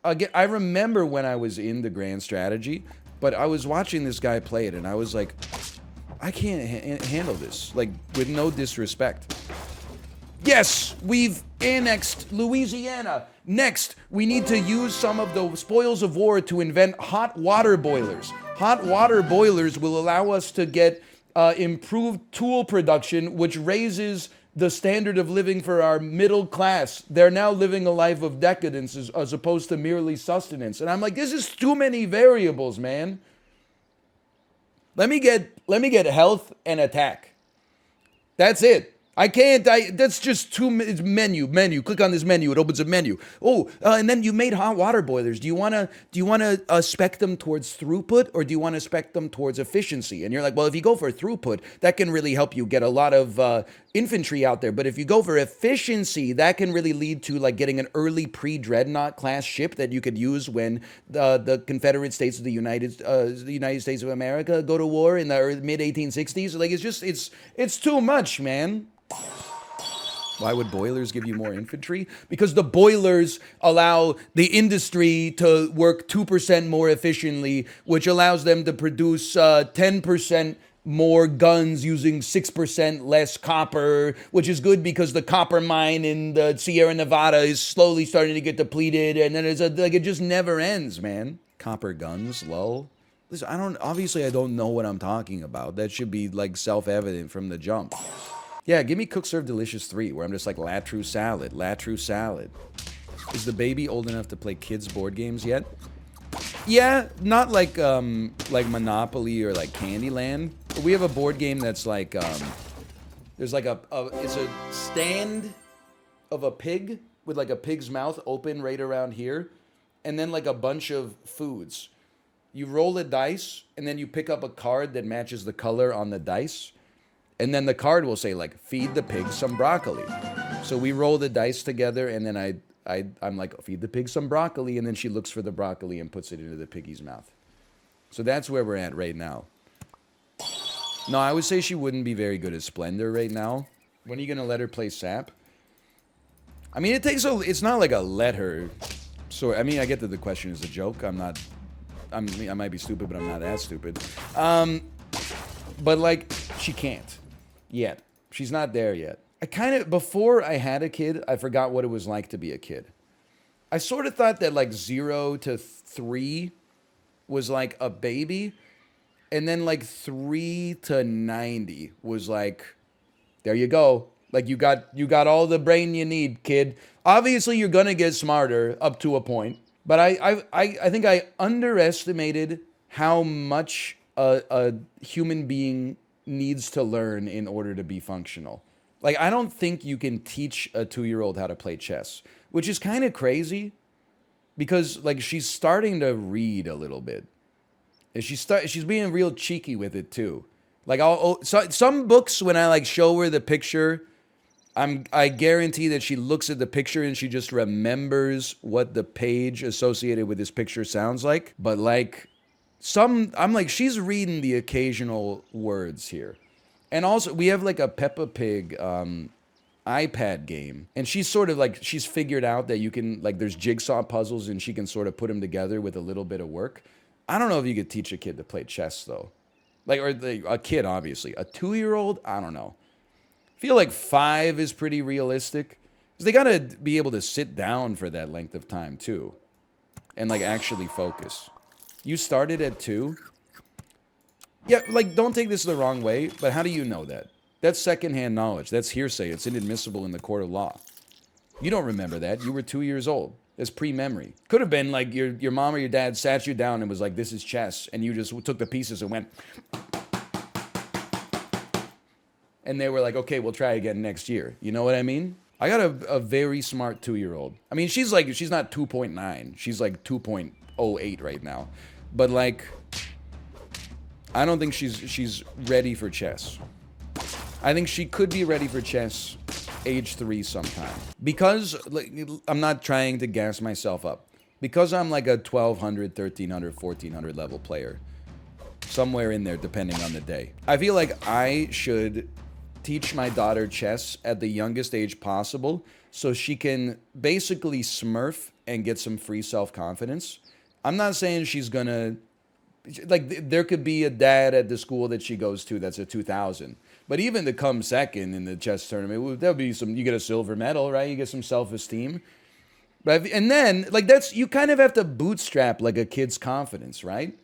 again, I remember when I was in the Grand Strategy, but I was watching this guy play it, and I was like, I can't handle this, like, with no disrespect. Yes, we've annexed Louisiana. Next, we need to use some of the spoils of war to invent hot water boilers. Hot water boilers will allow us to get improved tool production, which raises the standard of living for our middle class. They're now living a life of decadence as opposed to merely sustenance. And I'm like, this is too many variables, man. Let me get health and attack. That's it. I can't, that's just it's menu. Click on this menu, it opens a menu. Oh, and then you made hot water boilers. Do you wanna spec them towards throughput, or do you wanna spec them towards efficiency? And you're like, well, if you go for throughput, that can really help you get a lot of infantry out there. But if you go for efficiency, that can really lead to like getting an early pre-dreadnought class ship that you could use when the Confederate States of the United States of America go to war in the mid 1860s. Like, it's too much, man. Why would boilers give you more infantry? Because the boilers allow the industry to work 2% more efficiently, which allows them to produce 10% more guns using 6% less copper, which is good because the copper mine in the Sierra Nevada is slowly starting to get depleted, and then it just never ends, man. Copper guns, lol. Listen, obviously I don't know what I'm talking about. That should be like self-evident from the jump. Yeah, give me Cook Serve Delicious 3, where I'm just like, La True Salad. Is the baby old enough to play kids board games yet? Yeah, not like Monopoly or like Candyland. But we have a board game that's like, there's like it's a stand of a pig with like a pig's mouth open right around here, and then like a bunch of foods. You roll a dice, and then you pick up a card that matches the color on the dice. And then the card will say, like, feed the pig some broccoli. So we roll the dice together, and then I'm like, feed the pig some broccoli, and then she looks for the broccoli and puts it into the piggy's mouth. So that's where we're at right now. No, I would say she wouldn't be very good at Splendor right now. When are you gonna let her play Sap? I mean, it's not like a let her. So, I mean, I get that the question is a joke. I might be stupid, but I'm not that stupid. But like, she can't yet. She's not there yet. Before I had a kid, I forgot what it was like to be a kid. I sort of thought that like 0 to 3 was like a baby. And then like 3 to 90 was like, there you go. Like you got all the brain you need, kid. Obviously, you're gonna get smarter up to a point. But I think I underestimated how much a human being needs to learn in order to be functional. Like, I don't think you can teach a 2-year-old how to play chess, which is kind of crazy because like she's starting to read a little bit. And she's being real cheeky with it too. Like some books when I like show her the picture, I guarantee that she looks at the picture and she just remembers what the page associated with this picture sounds like. But like I'm like, she's reading the occasional words here. And also we have like a Peppa Pig iPad game, and she's sort of like, she's figured out that you can like, there's jigsaw puzzles and she can sort of put them together with a little bit of work. I don't know if you could teach a kid to play chess though. Like, or a kid, obviously. A 2-year-old, I don't know. I feel like 5 is pretty realistic. Because they gotta be able to sit down for that length of time too. And like actually focus. You started at 2? Yeah, like, don't take this the wrong way, but how do you know that? That's secondhand knowledge. That's hearsay. It's inadmissible in the court of law. You don't remember that. You were 2 years old. It's pre-memory. Could have been like your mom or your dad sat you down and was like, this is chess. And you just took the pieces and went. And they were like, okay, we'll try again next year. You know what I mean? I got a very smart 2-year-old. I mean, she's not 2.9. She's like 2.08 right now. But like, I don't think she's ready for chess. I think she could be ready for chess age 3 sometime. Because, like, I'm not trying to gas myself up. Because I'm like a 1200, 1300, 1400 level player. Somewhere in there, depending on the day. I feel like I should teach my daughter chess at the youngest age possible so she can basically smurf and get some free self-confidence. I'm not saying she's gonna... Like, there could be a dad at the school that she goes to that's a 2000. But even to come second in the chess tournament, there'll be some, you get a silver medal, right? You get some self-esteem. And then, like, you kind of have to bootstrap, like, a kid's confidence, right?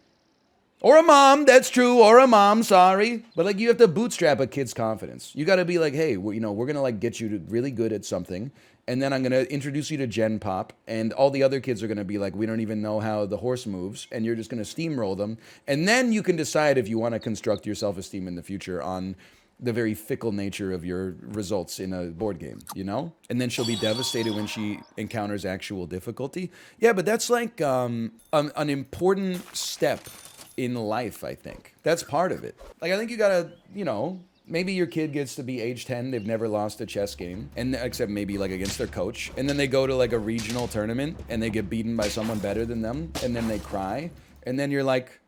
Or a mom, that's true, or a mom, sorry. But, like, you have to bootstrap a kid's confidence. You got to be like, hey, we're going to, like, get you to really good at something. And then I'm going to introduce you to Gen Pop. And all the other kids are going to be like, we don't even know how the horse moves. And you're just going to steamroll them. And then you can decide if you want to construct your self-esteem in the future on the very fickle nature of your results in a board game, you know? And then she'll be devastated when she encounters actual difficulty. Yeah, but that's like an important step in life, I think. That's part of it. Like, I think you gotta, you know, maybe your kid gets to be age 10, they've never lost a chess game, and except maybe like against their coach, and then they go to like a regional tournament and they get beaten by someone better than them, and then they cry, and then you're like,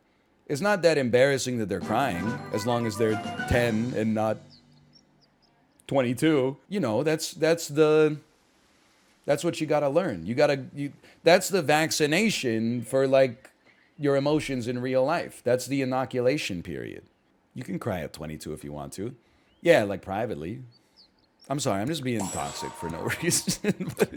it's not that embarrassing that they're crying, as long as they're 10 and not 22. You know, that's what you gotta learn. That's the vaccination for like your emotions in real life. That's the inoculation period. You can cry at 22 if you want to. Yeah, like privately. I'm sorry, I'm just being toxic for no reason. but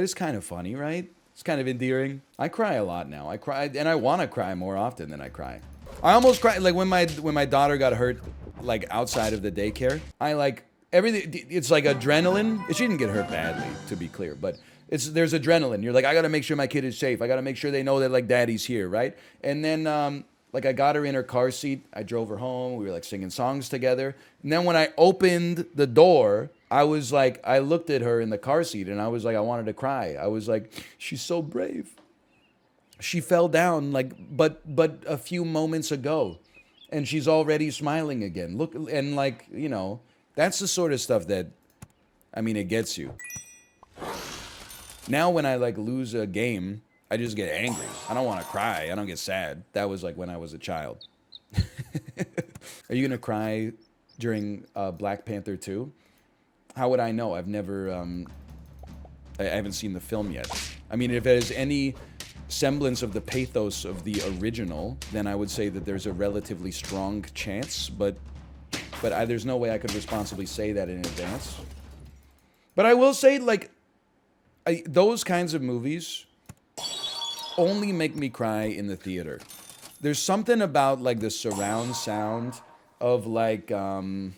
it's kind of funny, right? It's kind of endearing. I cry a lot now. I cry, and I want to cry more often than I cry. I almost cried, like when my daughter got hurt, like outside of the daycare. I like everything. It's like adrenaline. She didn't get hurt badly, to be clear, but there's adrenaline. You're like, I got to make sure my kid is safe. I got to make sure they know that like daddy's here, right? And then like I got her in her car seat. I drove her home. We were like singing songs together. And then when I opened the door, I was like, I looked at her in the car seat and I was like, I wanted to cry. I was like, she's so brave. She fell down like, but a few moments ago, and she's already smiling again. Look, and like, you know, that's the sort of stuff that, I mean, it gets you. Now when I like lose a game, I just get angry. I don't want to cry. I don't get sad. That was like when I was a child. Are you gonna cry during Black Panther 2? How would I know? I've never, I haven't seen the film yet. I mean, if there's any semblance of the pathos of the original, then I would say that there's a relatively strong chance, but there's no way I could responsibly say that in advance. But I will say, like, those kinds of movies only make me cry in the theater. There's something about, like, the surround sound of, like, you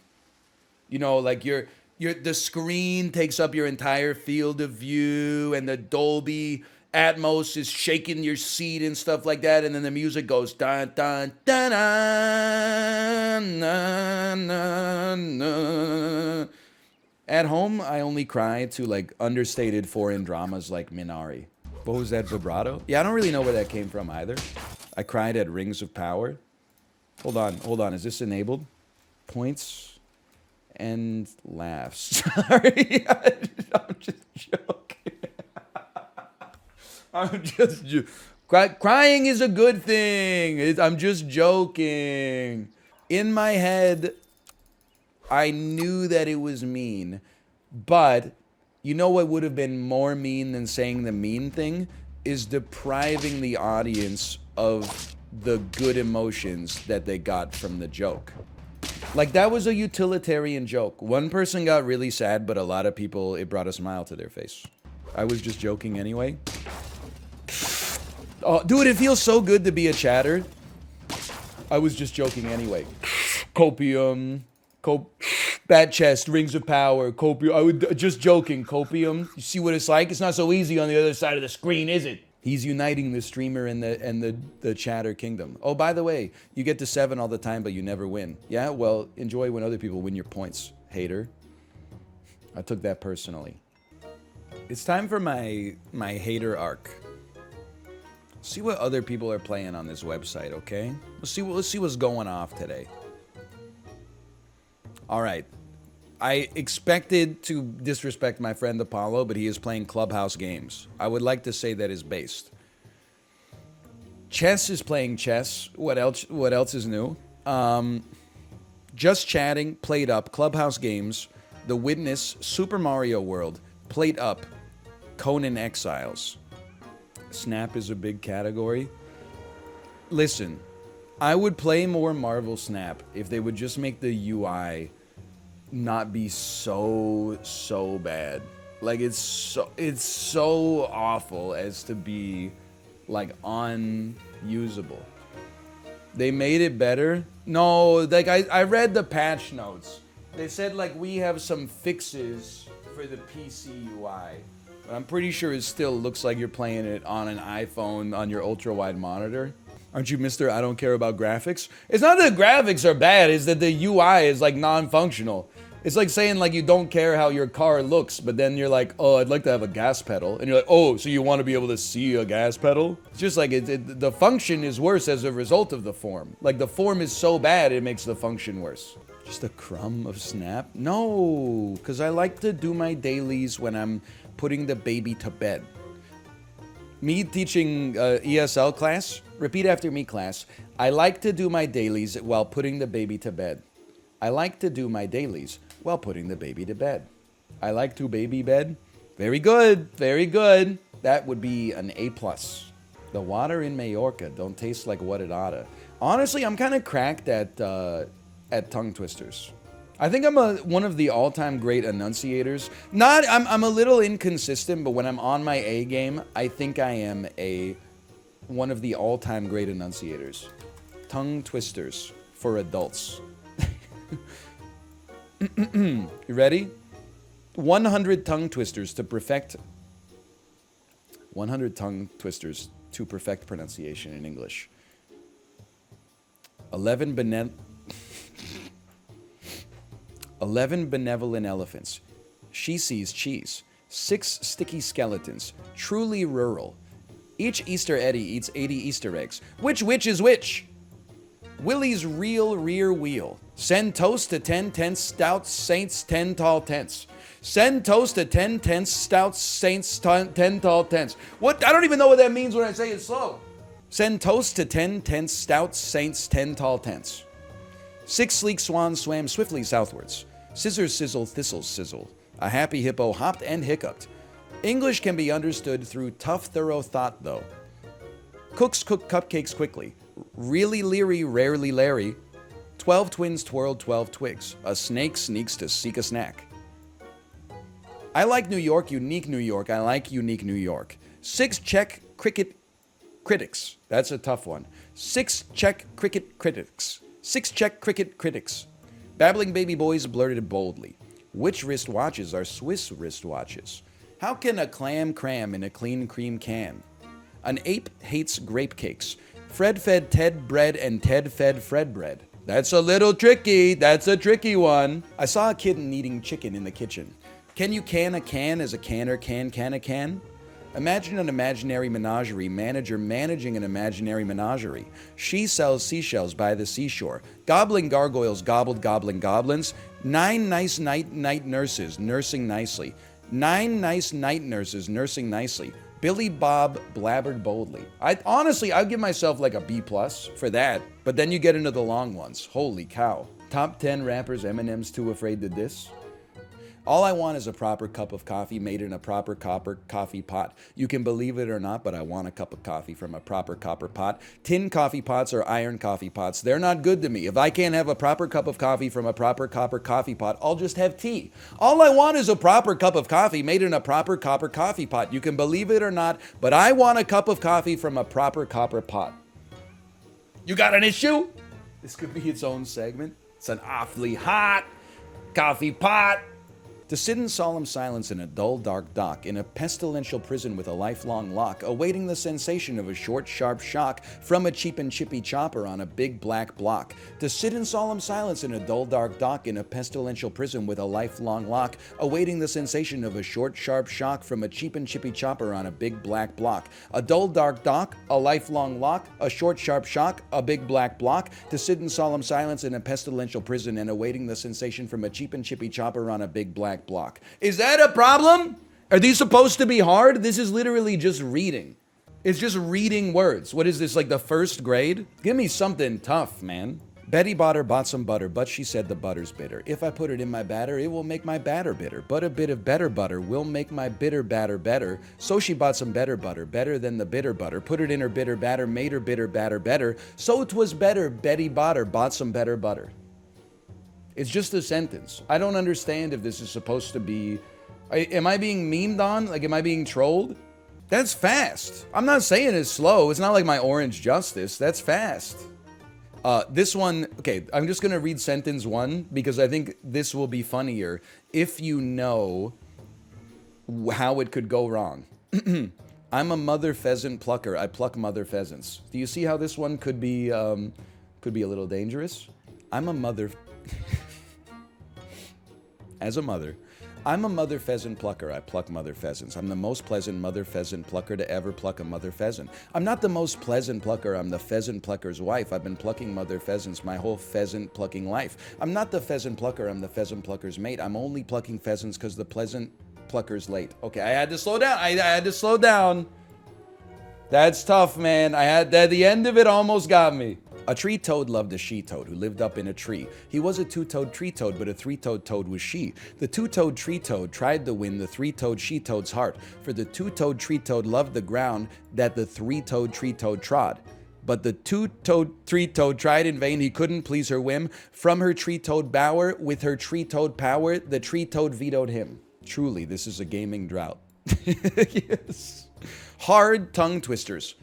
know, like, the screen takes up your entire field of view, and the Dolby Atmos is shaking your seat and stuff like that, and then the music goes dun dun dun dun dun dun dun. At home, I only cry to, like, understated foreign dramas like Minari. What was that, vibrato? Yeah, I don't really know where that came from either. I cried at Rings of Power. Hold on, is this enabled? Points and laughs. Sorry, I'm just joking. I'm just crying is a good thing. I'm just joking. In my head, I knew that it was mean, but you know what would have been more mean than saying the mean thing? Is depriving the audience of the good emotions that they got from the joke. Like, that was a utilitarian joke. One person got really sad, but a lot of people, it brought a smile to their face. I was just joking anyway. Oh, dude, it feels so good to be a chatter. I was just joking anyway. Copium. BatChest, Rings of Power, Copium. I would just joking, Copium. You see what it's like? It's not so easy on the other side of the screen, is it? He's uniting the streamer and the chatter kingdom. Oh, by the way, you get to 7 all the time, but you never win. Yeah, well, enjoy when other people win your points, hater. I took that personally. It's time for my hater arc. See what other people are playing on this website, okay? Let's see what's going off today. All right. I expected to disrespect my friend Apollo, but he is playing Clubhouse games. I would like to say that is based. Chess is playing chess. What else is new? Just Chatting, Played Up, Clubhouse Games, The Witness, Super Mario World, Played Up, Conan Exiles. Snap is a big category. Listen, I would play more Marvel Snap if they would just make the UI not be so bad. Like, it's so awful as to be, like, unusable. They made it better. No, like, I read the patch notes. They said, like, we have some fixes for the PC UI. But I'm pretty sure it still looks like you're playing it on an iPhone on your ultra-wide monitor. Aren't you Mr. I don't care about graphics? It's not that the graphics are bad, it's that the UI is, like, non-functional. It's like saying, like, you don't care how your car looks, but then you're like, oh, I'd like to have a gas pedal. And you're like, oh, so you want to be able to see a gas pedal? It's just like, the function is worse as a result of the form. Like, the form is so bad, it makes the function worse. Just a crumb of Snap? No, because I like to do my dailies when I'm putting the baby to bed. Me teaching ESL class, repeat after me class, I like to do my dailies while putting the baby to bed. I like to do my dailies while putting the baby to bed. I like to baby bed. Very good, very good. That would be an A+. The water in Majorca don't taste like what it oughta. Honestly, I'm kind of cracked at tongue twisters. I think I'm one of the all-time great enunciators. I'm a little inconsistent, but when I'm on my A game, I think I am one of the all-time great enunciators. Tongue twisters for adults. You ready? 100 tongue twisters to perfect. 100 tongue twisters to perfect pronunciation in English. 11 benevolent elephants. She sees cheese. 6 sticky skeletons. Truly rural. Each Easter Eddie eats 80 Easter eggs. Which is which? Willie's real rear wheel. Send toast to 10 tense stout saints 10 tall tents. Send toast to 10 tense stout saints 10 tall tents. What? I don't even know what that means when I say it slow. Send toast to 10 tense stout saints 10 tall tents. 6 sleek swans swam swiftly southwards. Scissors sizzle, thistles sizzle. A happy hippo hopped and hiccuped. English can be understood through tough, thorough thought, though. Cooks cook cupcakes quickly. Really leery, rarely Larry. 12 twins twirled 12 twigs. A snake sneaks to seek a snack. I like New York, unique New York. I like unique New York. 6 Czech cricket critics. That's a tough one. 6 Czech cricket critics. 6 Czech cricket critics. Babbling baby boys blurted boldly. Which wristwatches are Swiss wristwatches? How can a clam cram in a clean cream can? An ape hates grape cakes. Fred fed Ted bread and Ted fed Fred bread. That's a little tricky. That's a tricky one. I saw a kitten eating chicken in the kitchen. Can you can a can as a canner can a can? Imagine an imaginary menagerie manager managing an imaginary menagerie. She sells seashells by the seashore. Gobbling gargoyles gobbled gobbling goblins. 9 nice night nurses nursing nicely. 9 nice night nurses nursing nicely. Billy Bob blabbered boldly. I'd give myself like a B+ for that, but then you get into the long ones. Holy cow. Top 10 rappers Eminem's too afraid to diss? All I want is a proper cup of coffee made in a proper copper coffee pot. You can believe it or not, but I want a cup of coffee from a proper copper pot. Tin coffee pots or iron coffee pots, they're not good to me. If I can't have a proper cup of coffee from a proper copper coffee pot, I'll just have tea. All I want is a proper cup of coffee made in a proper copper coffee pot. You can believe it or not, but I want a cup of coffee from a proper copper pot. You got an issue? This could be its own segment. It's an awfully hot coffee pot. To sit in solemn silence in a dull, dark dock, in a pestilential prison with a lifelong lock, awaiting the sensation of a short, sharp shock from a cheap and chippy chopper on a big black block. To sit in solemn silence in a dull, dark dock, in a pestilential prison with a lifelong lock, awaiting the sensation of a short, sharp shock from a cheap and chippy chopper on a big black block. A dull, dark dock, a lifelong lock, a short, sharp shock, a big black block. To sit in solemn silence in a pestilential prison and awaiting the sensation from a cheap and chippy chopper on a big black block. Is that a problem? Are these supposed to be hard? This is literally just reading. It's just reading words. What is this, like the first grade? Give me something tough, man. Betty Botter bought some butter, but she said the butter's bitter. If I put it in my batter, it will make my batter bitter. But a bit of better butter will make my bitter batter better. So she bought some better butter, better than the bitter butter. Put it in her bitter batter, made her bitter batter better. So 'twas better, Betty Botter bought some better butter. It's just a sentence. I don't understand if this is supposed to be... Am I being memed on? Like, am I being trolled? That's fast. I'm not saying it's slow. It's not like my Orange Justice. That's fast. This one... Okay, I'm just going to read sentence 1 because I think this will be funnier if you know how it could go wrong. I'm a mother pheasant plucker. I pluck mother pheasants. Do you see how this one could be a little dangerous? I'm a mother... As a mother, I'm a mother pheasant plucker. I pluck mother pheasants. I'm the most pleasant mother pheasant plucker to ever pluck a mother pheasant. I'm not the most pleasant plucker. I'm the pheasant plucker's wife. I've been plucking mother pheasants my whole pheasant plucking life. I'm not the pheasant plucker. I'm the pheasant plucker's mate. I'm only plucking pheasants because the pleasant plucker's late. Okay, I had to slow down. I had to slow down. That's tough, man. At the end of it almost got me. A tree toad loved a she-toad who lived up in a tree. He was a two-toed tree-toad, but a three-toed toad was she. The two-toed tree-toad tried to win the three-toed she-toad's heart, for the two-toed tree-toad loved the ground that the three-toed tree-toad trod. But the two-toed tree-toad tried in vain, he couldn't please her whim. From her tree-toad bower, with her tree-toad power, the tree-toad vetoed him. Truly, this is a gaming drought. Yes. Hard tongue twisters.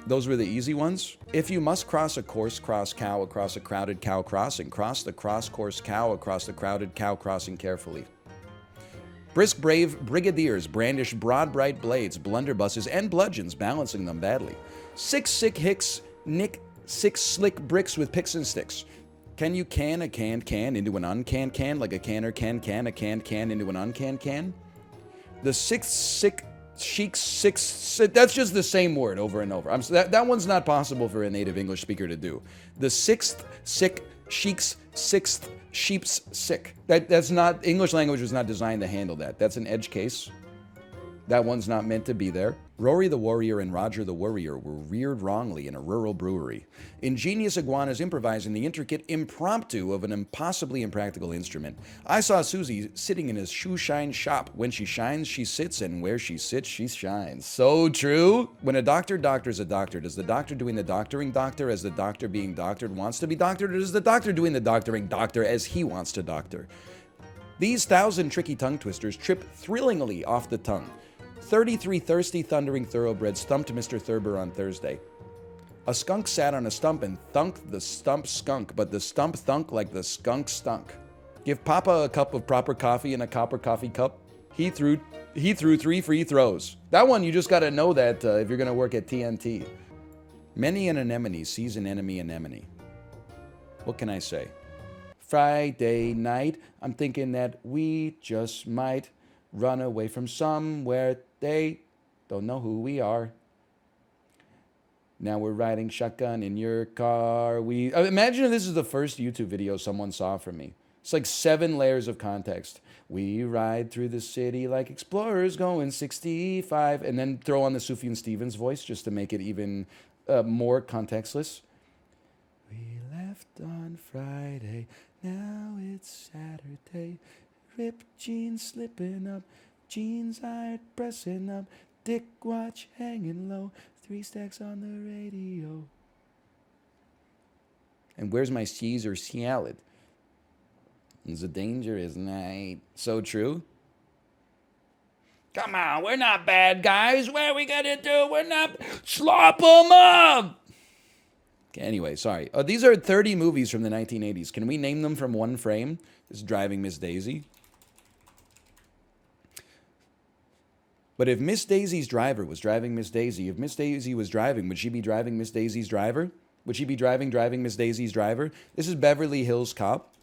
Those were the easy ones. If you must cross a course cross cow across a crowded cow crossing, cross the cross course cow across the crowded cow crossing carefully. Brisk brave brigadiers brandish broad bright blades, blunderbusses, and bludgeons, balancing them badly. 6 sick hicks nick 6 slick bricks with picks and sticks. Can you can a canned can into an uncanned can like a canner can a canned can into an uncanned can? The 6th sick Sheik's 6... That's just the same word over and over. That one's not possible for a native English speaker to do. The 6th sick, Sheik's 6th, sheep's sick. That's not... English language was not designed to handle that. That's an edge case. That one's not meant to be there. Rory the Warrior and Roger the Worrier were reared wrongly in a rural brewery. Ingenious iguanas improvising the intricate impromptu of an impossibly impractical instrument. I saw Susie sitting in a shoe shine shop. When she shines, she sits, and where she sits, she shines. So true. When a doctor doctors a doctor, does the doctor doing the doctoring doctor as the doctor being doctored wants to be doctored, or does the doctor doing the doctoring doctor as he wants to doctor? These 1,000 tricky tongue twisters trip thrillingly off the tongue. 33 thirsty, thundering thoroughbreds thumped Mr. Thurber on Thursday. A skunk sat on a stump and thunked the stump skunk, but the stump thunk like the skunk stunk. Give Papa a cup of proper coffee in a copper coffee cup. He threw 3 free throws. That one, you just gotta know that if you're gonna work at TNT. Many an anemone sees an enemy anemone. What can I say? Friday night, I'm thinking that we just might run away from somewhere they don't know who we are. Now we're riding shotgun in your car. Imagine if this is the first YouTube video someone saw from me. It's like 7 layers of context. We ride through the city like explorers going 65. And then throw on the Sufjan Stevens voice just to make it even more contextless. We left on Friday. Now it's Saturday. Ripped jeans slipping up. Jeans iron pressing up. Dick watch hanging low. 3 stacks on the radio. And where's my Caesar salad? It's a dangerous night. So true. Come on, we're not bad guys. What are we gonna do? We're not... Slop them up! Okay, anyway, sorry. These are 30 movies from the 1980s. Can we name them from one frame? This is Driving Miss Daisy. But if Miss Daisy's driver was driving Miss Daisy, if Miss Daisy was driving, would she be driving Miss Daisy's driver? Would she be driving Miss Daisy's driver? This is Beverly Hills Cop.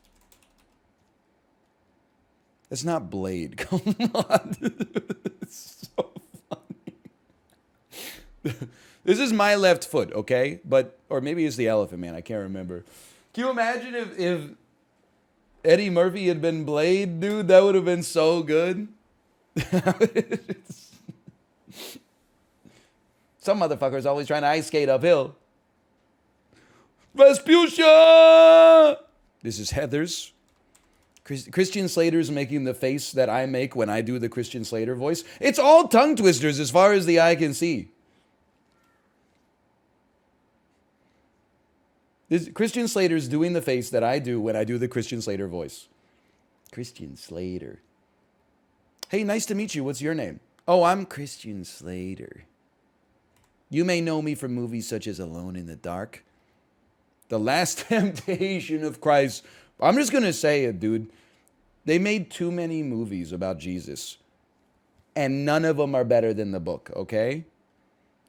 It's not Blade. Come on. It's so funny. This is My Left Foot, okay? But, or maybe it's The Elephant Man. I can't remember. Can you imagine if Eddie Murphy had been Blade, dude? That would have been so good. Some motherfucker's always trying to ice skate uphill. Vespucia! This is Heather's. Christian Slater's making the face that I make when I do the Christian Slater voice. It's all tongue twisters as far as the eye can see. Christian Slater's doing the face that I do when I do the Christian Slater voice. Christian Slater. Hey, nice to meet you. What's your name? Oh, I'm Christian Slater. You may know me from movies such as Alone in the Dark, The Last Temptation of Christ. I'm just going to say it, dude. They made too many movies about Jesus, and none of them are better than the book, okay?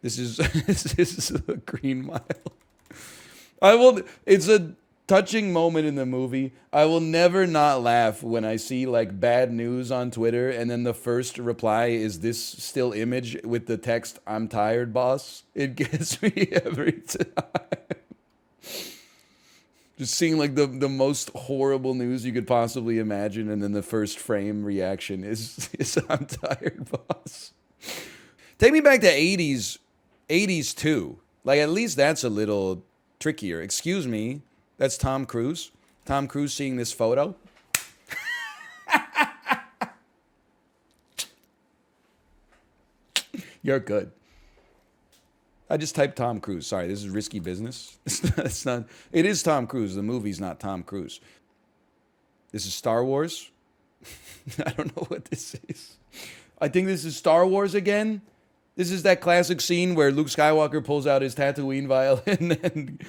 This is a Green Mile. It's a touching moment in the movie. I will never not laugh when I see like bad news on Twitter and then the first reply is this still image with the text, "I'm tired, boss." It gets me every time. Just seeing like the most horrible news you could possibly imagine, and then the first frame reaction is "I'm tired, boss." Take me back to 80s too. Like at least that's a little trickier. Excuse me. That's Tom Cruise. Tom Cruise seeing this photo. You're good. I just typed Tom Cruise. Sorry, this is risky business. It's not. It is Tom Cruise. The movie's not Tom Cruise. This is Star Wars. I don't know what this is. I think this is Star Wars again. This is that classic scene where Luke Skywalker pulls out his Tatooine violin and...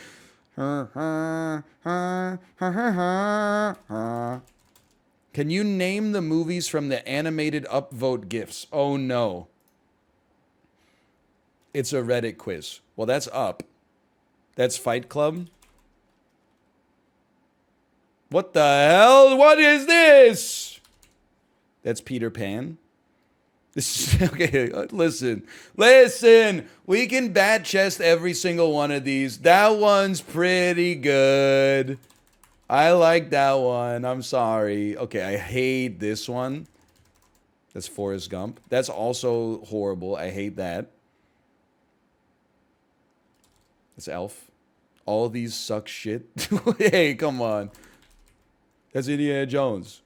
Can you name the movies from the animated upvote GIFs? Oh no. It's a Reddit quiz. Well, that's Up. That's Fight Club. What the hell? What is this? That's Peter Pan. This is, okay, listen. We can BatChest every single one of these. That one's pretty good. I like that one. I'm sorry. Okay, I hate this one. That's Forrest Gump. That's also horrible. I hate that. It's Elf. All these suck shit. Hey, come on. That's Indiana Jones.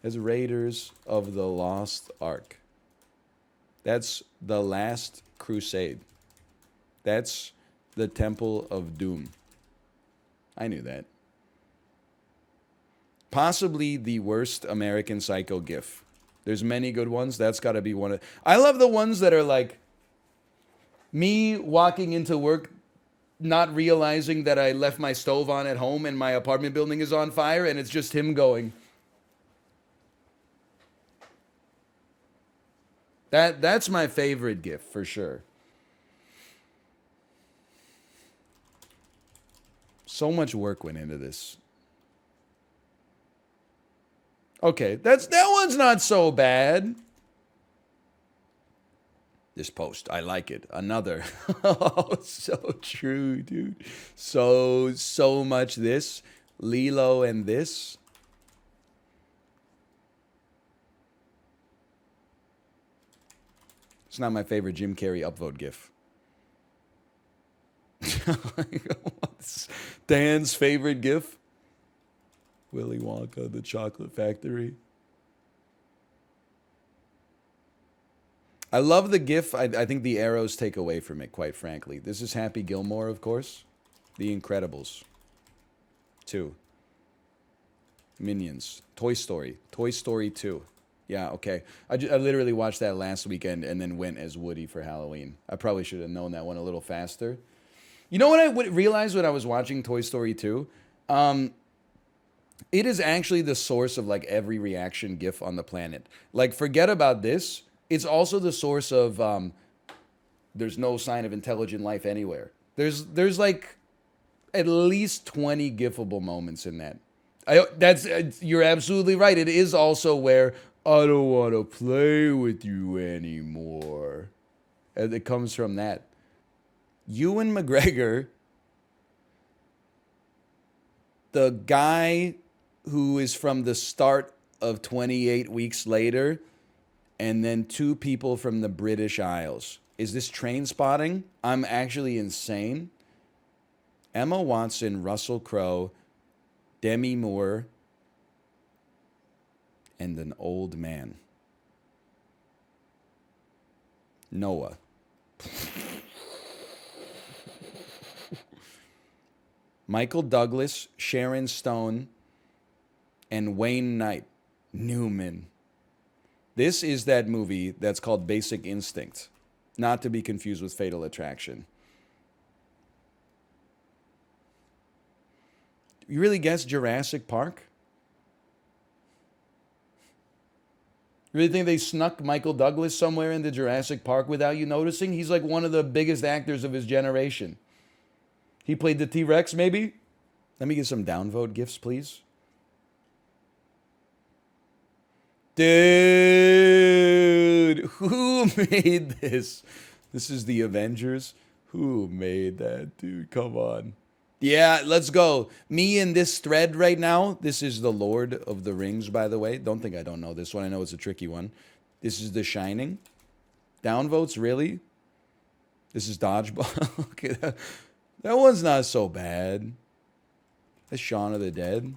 That's Raiders of the Lost Ark. That's the Last Crusade. That's the Temple of Doom. I knew that. Possibly the worst American Psycho gif. There's many good ones. That's got to be one of... I love the ones that are like me walking into work not realizing that I left my stove on at home and my apartment building is on fire, and it's just him going. That's my favorite gif for sure. So much work went into this. Okay, that one's not so bad. This post, I like it. Another. Oh, so true, dude. So much this. Lilo and this. It's not my favorite Jim Carrey upvote gif. Dan's favorite gif. Willy Wonka, the Chocolate Factory. I love the gif. I think the arrows take away from it, quite frankly. This is Happy Gilmore, of course. The Incredibles. 2. Minions. Toy Story. Toy Story 2. Yeah, okay. I literally watched that last weekend and then went as Woody for Halloween. I probably should have known that one a little faster. You know what I realized when I was watching Toy Story 2? It is actually the source of like every reaction GIF on the planet. Like, forget about this. It's also the source of there's no sign of intelligent life anywhere. There's like at least 20 GIFable moments in that. You're absolutely right. It is also where I don't want to play with you anymore. And it comes from that. Ewan McGregor, the guy who is from the start of 28 Weeks Later, and then 2 people from the British Isles. Is this train spotting? I'm actually insane. Emma Watson, Russell Crowe, Demi Moore, and an old man. Noah. Michael Douglas, Sharon Stone, and Wayne Knight. Newman. This is that movie that's called Basic Instinct, not to be confused with Fatal Attraction. You really guess Jurassic Park? You really think they snuck Michael Douglas somewhere into Jurassic Park without you noticing? He's like one of the biggest actors of his generation. He played the T-Rex, maybe? Let me get some downvote gifts, please. Dude, who made this? This is the Avengers. Who made that, dude? Come on. Yeah, let's go. Me in this thread right now. This is the Lord of the Rings, by the way. Don't think I don't know this one. I know it's a tricky one. This is The Shining. Downvotes, really? This is Dodgeball. Okay, that one's not so bad. That's Shaun of the Dead.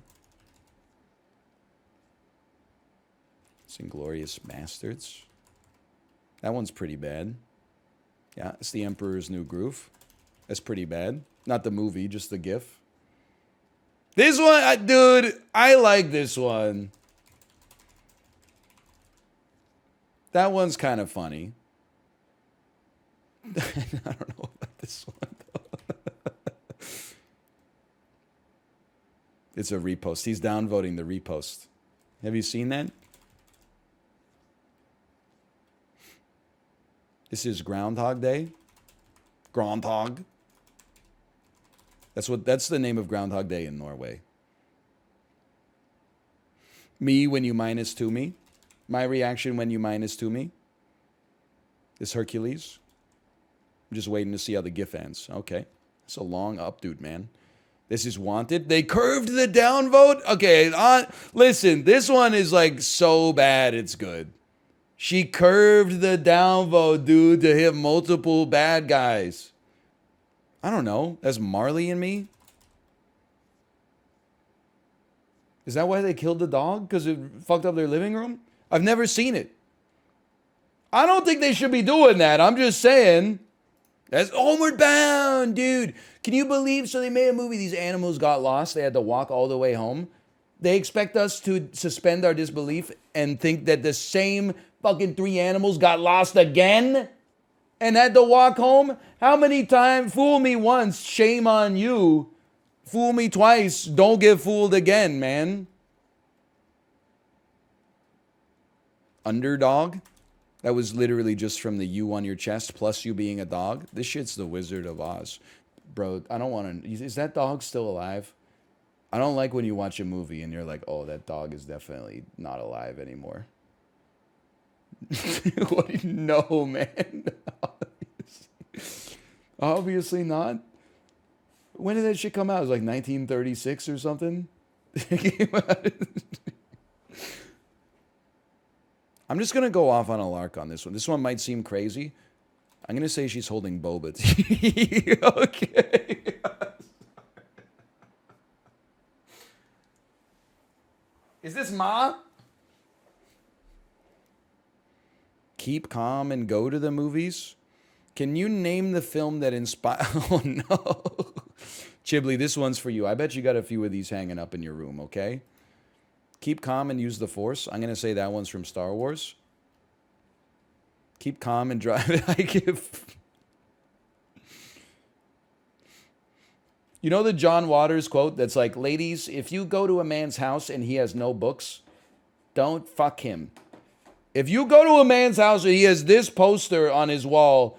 It's Inglourious Bastards. That one's pretty bad. Yeah, it's The Emperor's New Groove. That's pretty bad. Not the movie, just the GIF. This one, dude, I like this one. That one's kind of funny. I don't know about this one, though. It's a repost. He's downvoting the repost. Have you seen that? This is Groundhog Day. Groundhog. That's the name of Groundhog Day in Norway. Me when you -2 me. My reaction when you -2 me. Is Hercules. I'm just waiting to see how the GIF ends. Okay. It's a long updude, man. This is Wanted. They curved the downvote? Okay, listen, this one is like so bad it's good. She curved the downvote, dude, to hit multiple bad guys. I don't know. That's Marley and Me? Is that why they killed the dog? Because it fucked up their living room? I've never seen it. I don't think they should be doing that. I'm just saying. That's Homeward Bound, dude. Can you believe? So they made a movie. These animals got lost. They had to walk all the way home. They expect us to suspend our disbelief and think that the same fucking 3 animals got lost again and had to walk home? How many times? Fool me once, shame on you. Fool me twice, don't get fooled again, man. Underdog? That was literally just from the U on your chest, plus you being a dog. This shit's the Wizard of Oz. Bro, I don't want to... Is that dog still alive? I don't like when you watch a movie and you're like, oh, that dog is definitely not alive anymore. No, man. Obviously not. When did that shit come out? It was like 1936 or something. I'm just going to go off on a lark on this one. This one might seem crazy. I'm going to say she's holding boba tea. Okay. Is this Ma? Keep calm and go to the movies? Can you name the film that inspired... Oh, no. Chibli, this one's for you. I bet you got a few of these hanging up in your room, okay? Keep calm and use the Force. I'm going to say that one's from Star Wars. Keep calm and drive. I give... You know the John Waters quote that's like, ladies, if you go to a man's house and he has no books, don't fuck him. If you go to a man's house and he has this poster on his wall,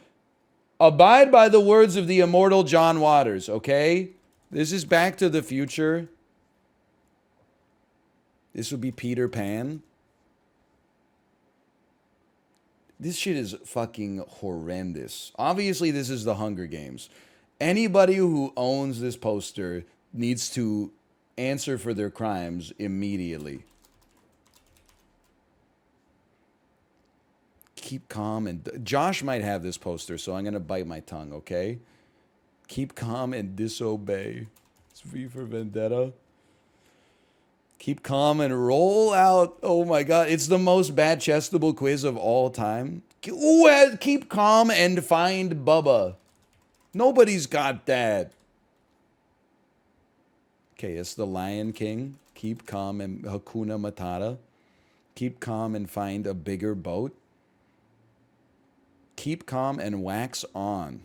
abide by the words of the immortal John Waters, okay? This is Back to the Future. This would be Peter Pan. This shit is fucking horrendous. Obviously, this is the Hunger Games. Anybody who owns this poster needs to answer for their crimes immediately. Keep calm and... Josh might have this poster, so I'm going to bite my tongue, okay? Keep calm and disobey. It's V for Vendetta. Keep calm and roll out. Oh my god, it's the most BatChestable quiz of all time. Ooh, keep calm and find BOBA. Nobody's got that. Okay, it's the Lion King. Keep calm and Hakuna Matata. Keep calm and find a bigger boat. Keep calm and wax on.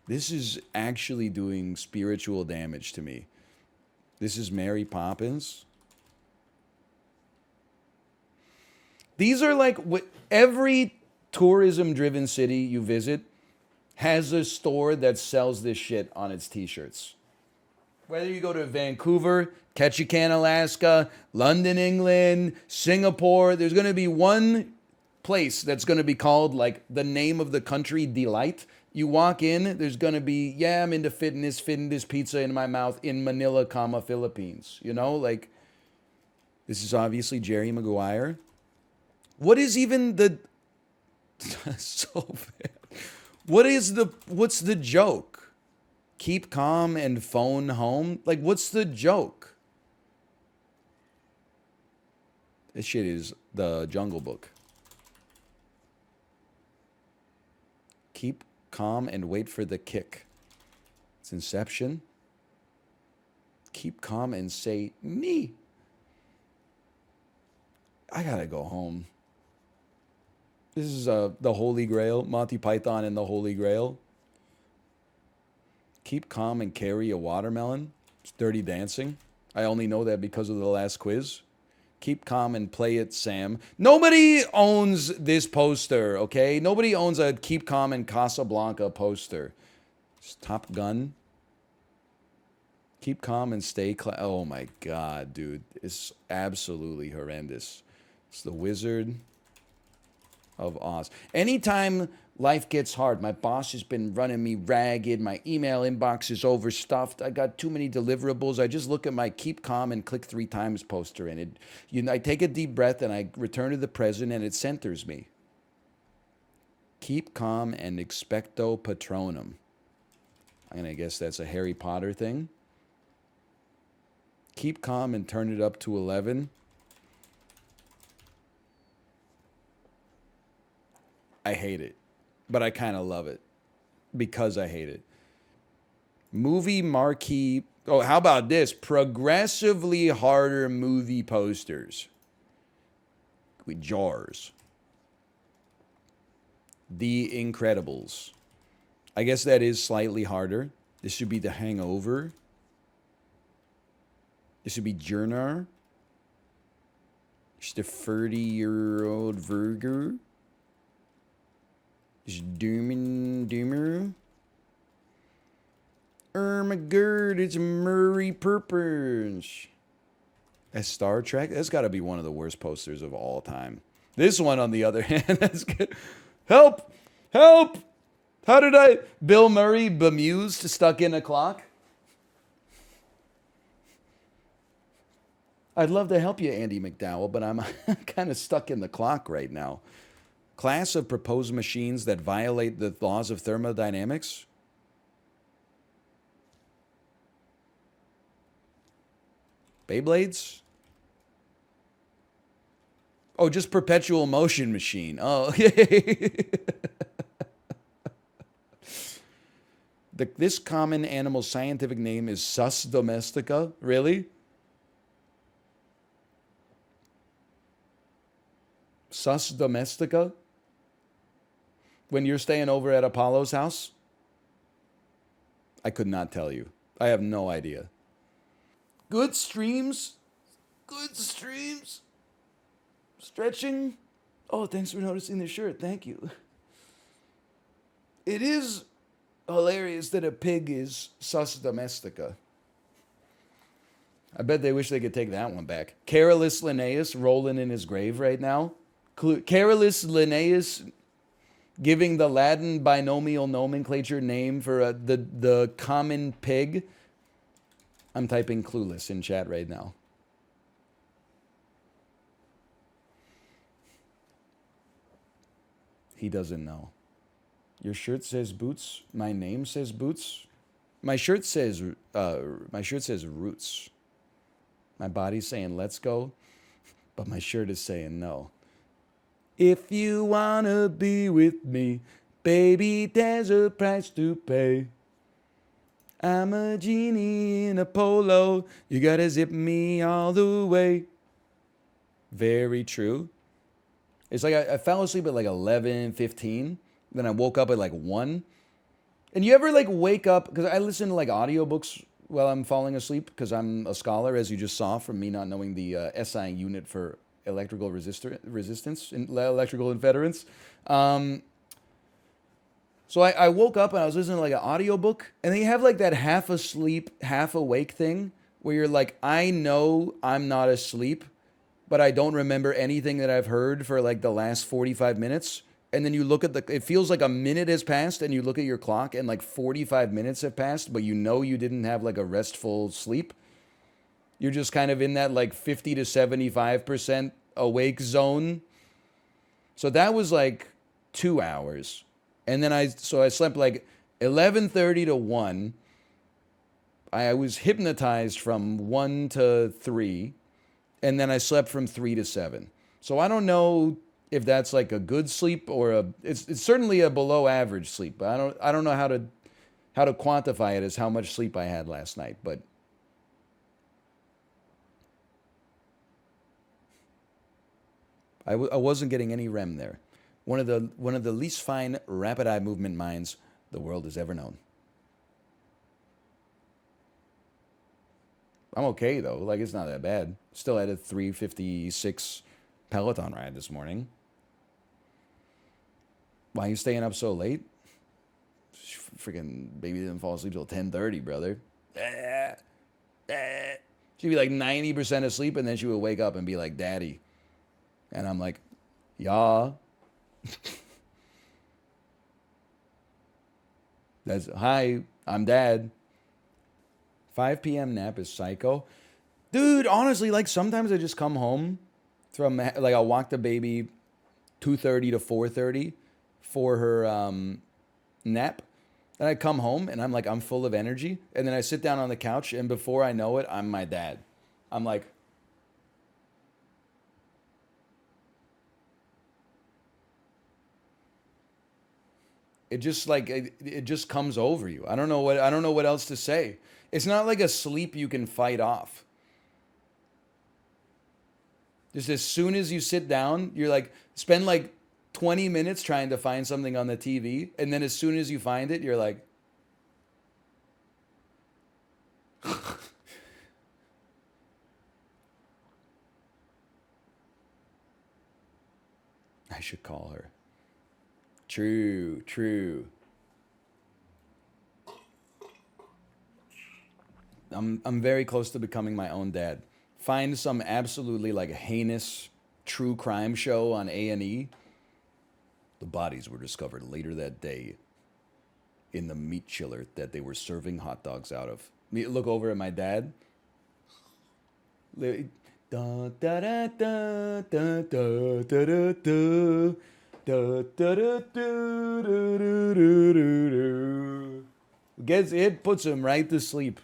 This is actually doing spiritual damage to me. This is Mary Poppins. These are like every tourism-driven city you visit has a store that sells this shit on its t-shirts. Whether you go to Vancouver, Ketchikan, Alaska, London, England, Singapore, there's going to be one place that's going to be called like the name of the country, Delight. You walk in, there's going to be, yeah, I'm into fitness, fitting this pizza in my mouth in Manila, Philippines. You know, like, this is obviously Jerry Maguire. What is even the... so bad. What's the joke? Keep calm and phone home? Like, what's the joke? This shit is the Jungle Book. Keep calm and wait for the kick. It's Inception. Keep calm and say me. I gotta go home. This is the Holy Grail. Monty Python and the Holy Grail. Keep calm and carry a watermelon. It's Dirty Dancing. I only know that because of the last quiz. Keep calm and play it, Sam. Nobody owns this poster, okay? Nobody owns a Keep Calm and Casablanca poster. It's Top Gun. Keep calm and stay... Oh, my God, dude. It's absolutely horrendous. It's the Wizard of Oz. Anytime life gets hard, my boss has been running me ragged, my email inbox is overstuffed, I got too many deliverables, I just look at my Keep Calm and click 3 times poster and I take a deep breath and I return to the present and it centers me. Keep calm and expecto patronum. I'm going to guess that's a Harry Potter thing. Keep calm and turn it up to 11. I hate it, but I kind of love it because I hate it. Movie marquee. Oh, how about this? Progressively harder movie posters. With jars. The Incredibles. I guess that is slightly harder. This should be The Hangover. This should be Journar. It's the 30-year-old Virgo. It's Doomer. Oh my god, it's Murray Purpose. That's Star Trek? That's got to be one of the worst posters of all time. This one, on the other hand, that's good. Help! Help! How did I... Bill Murray bemused, stuck in a clock? I'd love to help you, Andy McDowell, but I'm kind of stuck in the clock right now. Class of proposed machines that violate the laws of thermodynamics? Beyblades? Oh, just perpetual motion machine. Oh, this common animal's scientific name is Sus domestica. Really? Sus domestica? When you're staying over at Apollo's house? I could not tell you. I have no idea. Good streams. Good streams. Stretching. Oh, thanks for noticing the shirt. Thank you. It is hilarious that a pig is sus domestica. I bet they wish they could take that one back. Carolus Linnaeus rolling in his grave right now. Carolus Linnaeus giving the Latin binomial nomenclature name for the common pig. I'm typing clueless in chat right now. He doesn't know. Your shirt says boots. My name says boots. My shirt says roots. My body's saying let's go, but my shirt is saying no. If you wanna be with me, baby, there's a price to pay. I'm a genie in a polo. You gotta zip me all the way. Very true. It's like I fell asleep at like 11, 15. Then I woke up at like 1. And you ever like wake up, because I listen to like audiobooks while I'm falling asleep, because I'm a scholar, as you just saw from me not knowing the SI unit for electrical resistance, electrical inference. So I woke up and I was listening to like an audiobook, and they have like that half asleep, half awake thing where you're like, I know I'm not asleep, but I don't remember anything that I've heard for like the last 45 minutes. And then you look at it feels like a minute has passed, and you look at your clock and like 45 minutes have passed, but you know you didn't have like a restful sleep. You're just kind of in that like 50 to 75% awake zone. So that was like 2 hours. And then I slept like 11:30 to 1. I was hypnotized from 1 to 3. And then I slept from 3 to 7. So I don't know if that's like a good sleep or it's certainly a below average sleep. But I don't know how to quantify it as how much sleep I had last night. But I wasn't getting any REM there. One of the least fine rapid eye movement minds the world has ever known. I'm okay though. Like, it's not that bad. Still had a 3:56 Peloton ride this morning. Why are you staying up so late? Freaking baby didn't fall asleep till 10:30, brother. She'd be like 90% asleep, and then she would wake up and be like, Daddy. And I'm like, yeah. Hi, I'm Dad. 5 p.m. nap is psycho. Dude, honestly, like sometimes I just come home from, like I'll walk the baby 2:30 to 4:30 for her nap. Then I come home and I'm like, I'm full of energy. And then I sit down on the couch and before I know it, I'm my dad. I'm like, it just like, it just comes over you. I don't know what else to say. It's not like a sleep you can fight off. Just as soon as you sit down, you're like, spend like 20 minutes trying to find something on the TV. And then as soon as you find it, you're like, I should call her. True, true. I'm very close to becoming my own dad. Find some absolutely like heinous true crime show on A&E. The bodies were discovered later that day in the meat chiller that they were serving hot dogs out of. Look over at my dad. Da, da, da, da, da, da, da, da. It puts him right to sleep.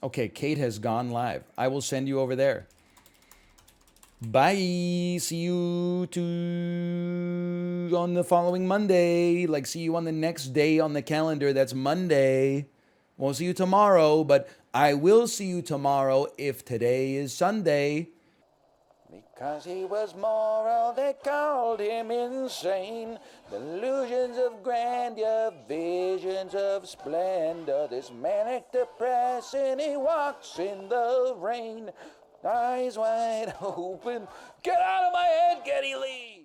Okay, Kate has gone live. I will send you over there. Bye. See you on the following Monday. Like, see you on the next day on the calendar. That's Monday. Won't see you tomorrow, but I will see you tomorrow if today is Sunday. Because he was moral, they called him insane. Delusions of grandeur, visions of splendor. This manic depressing, he walks in the rain. Eyes wide open. Get out of my head, Geddy Lee!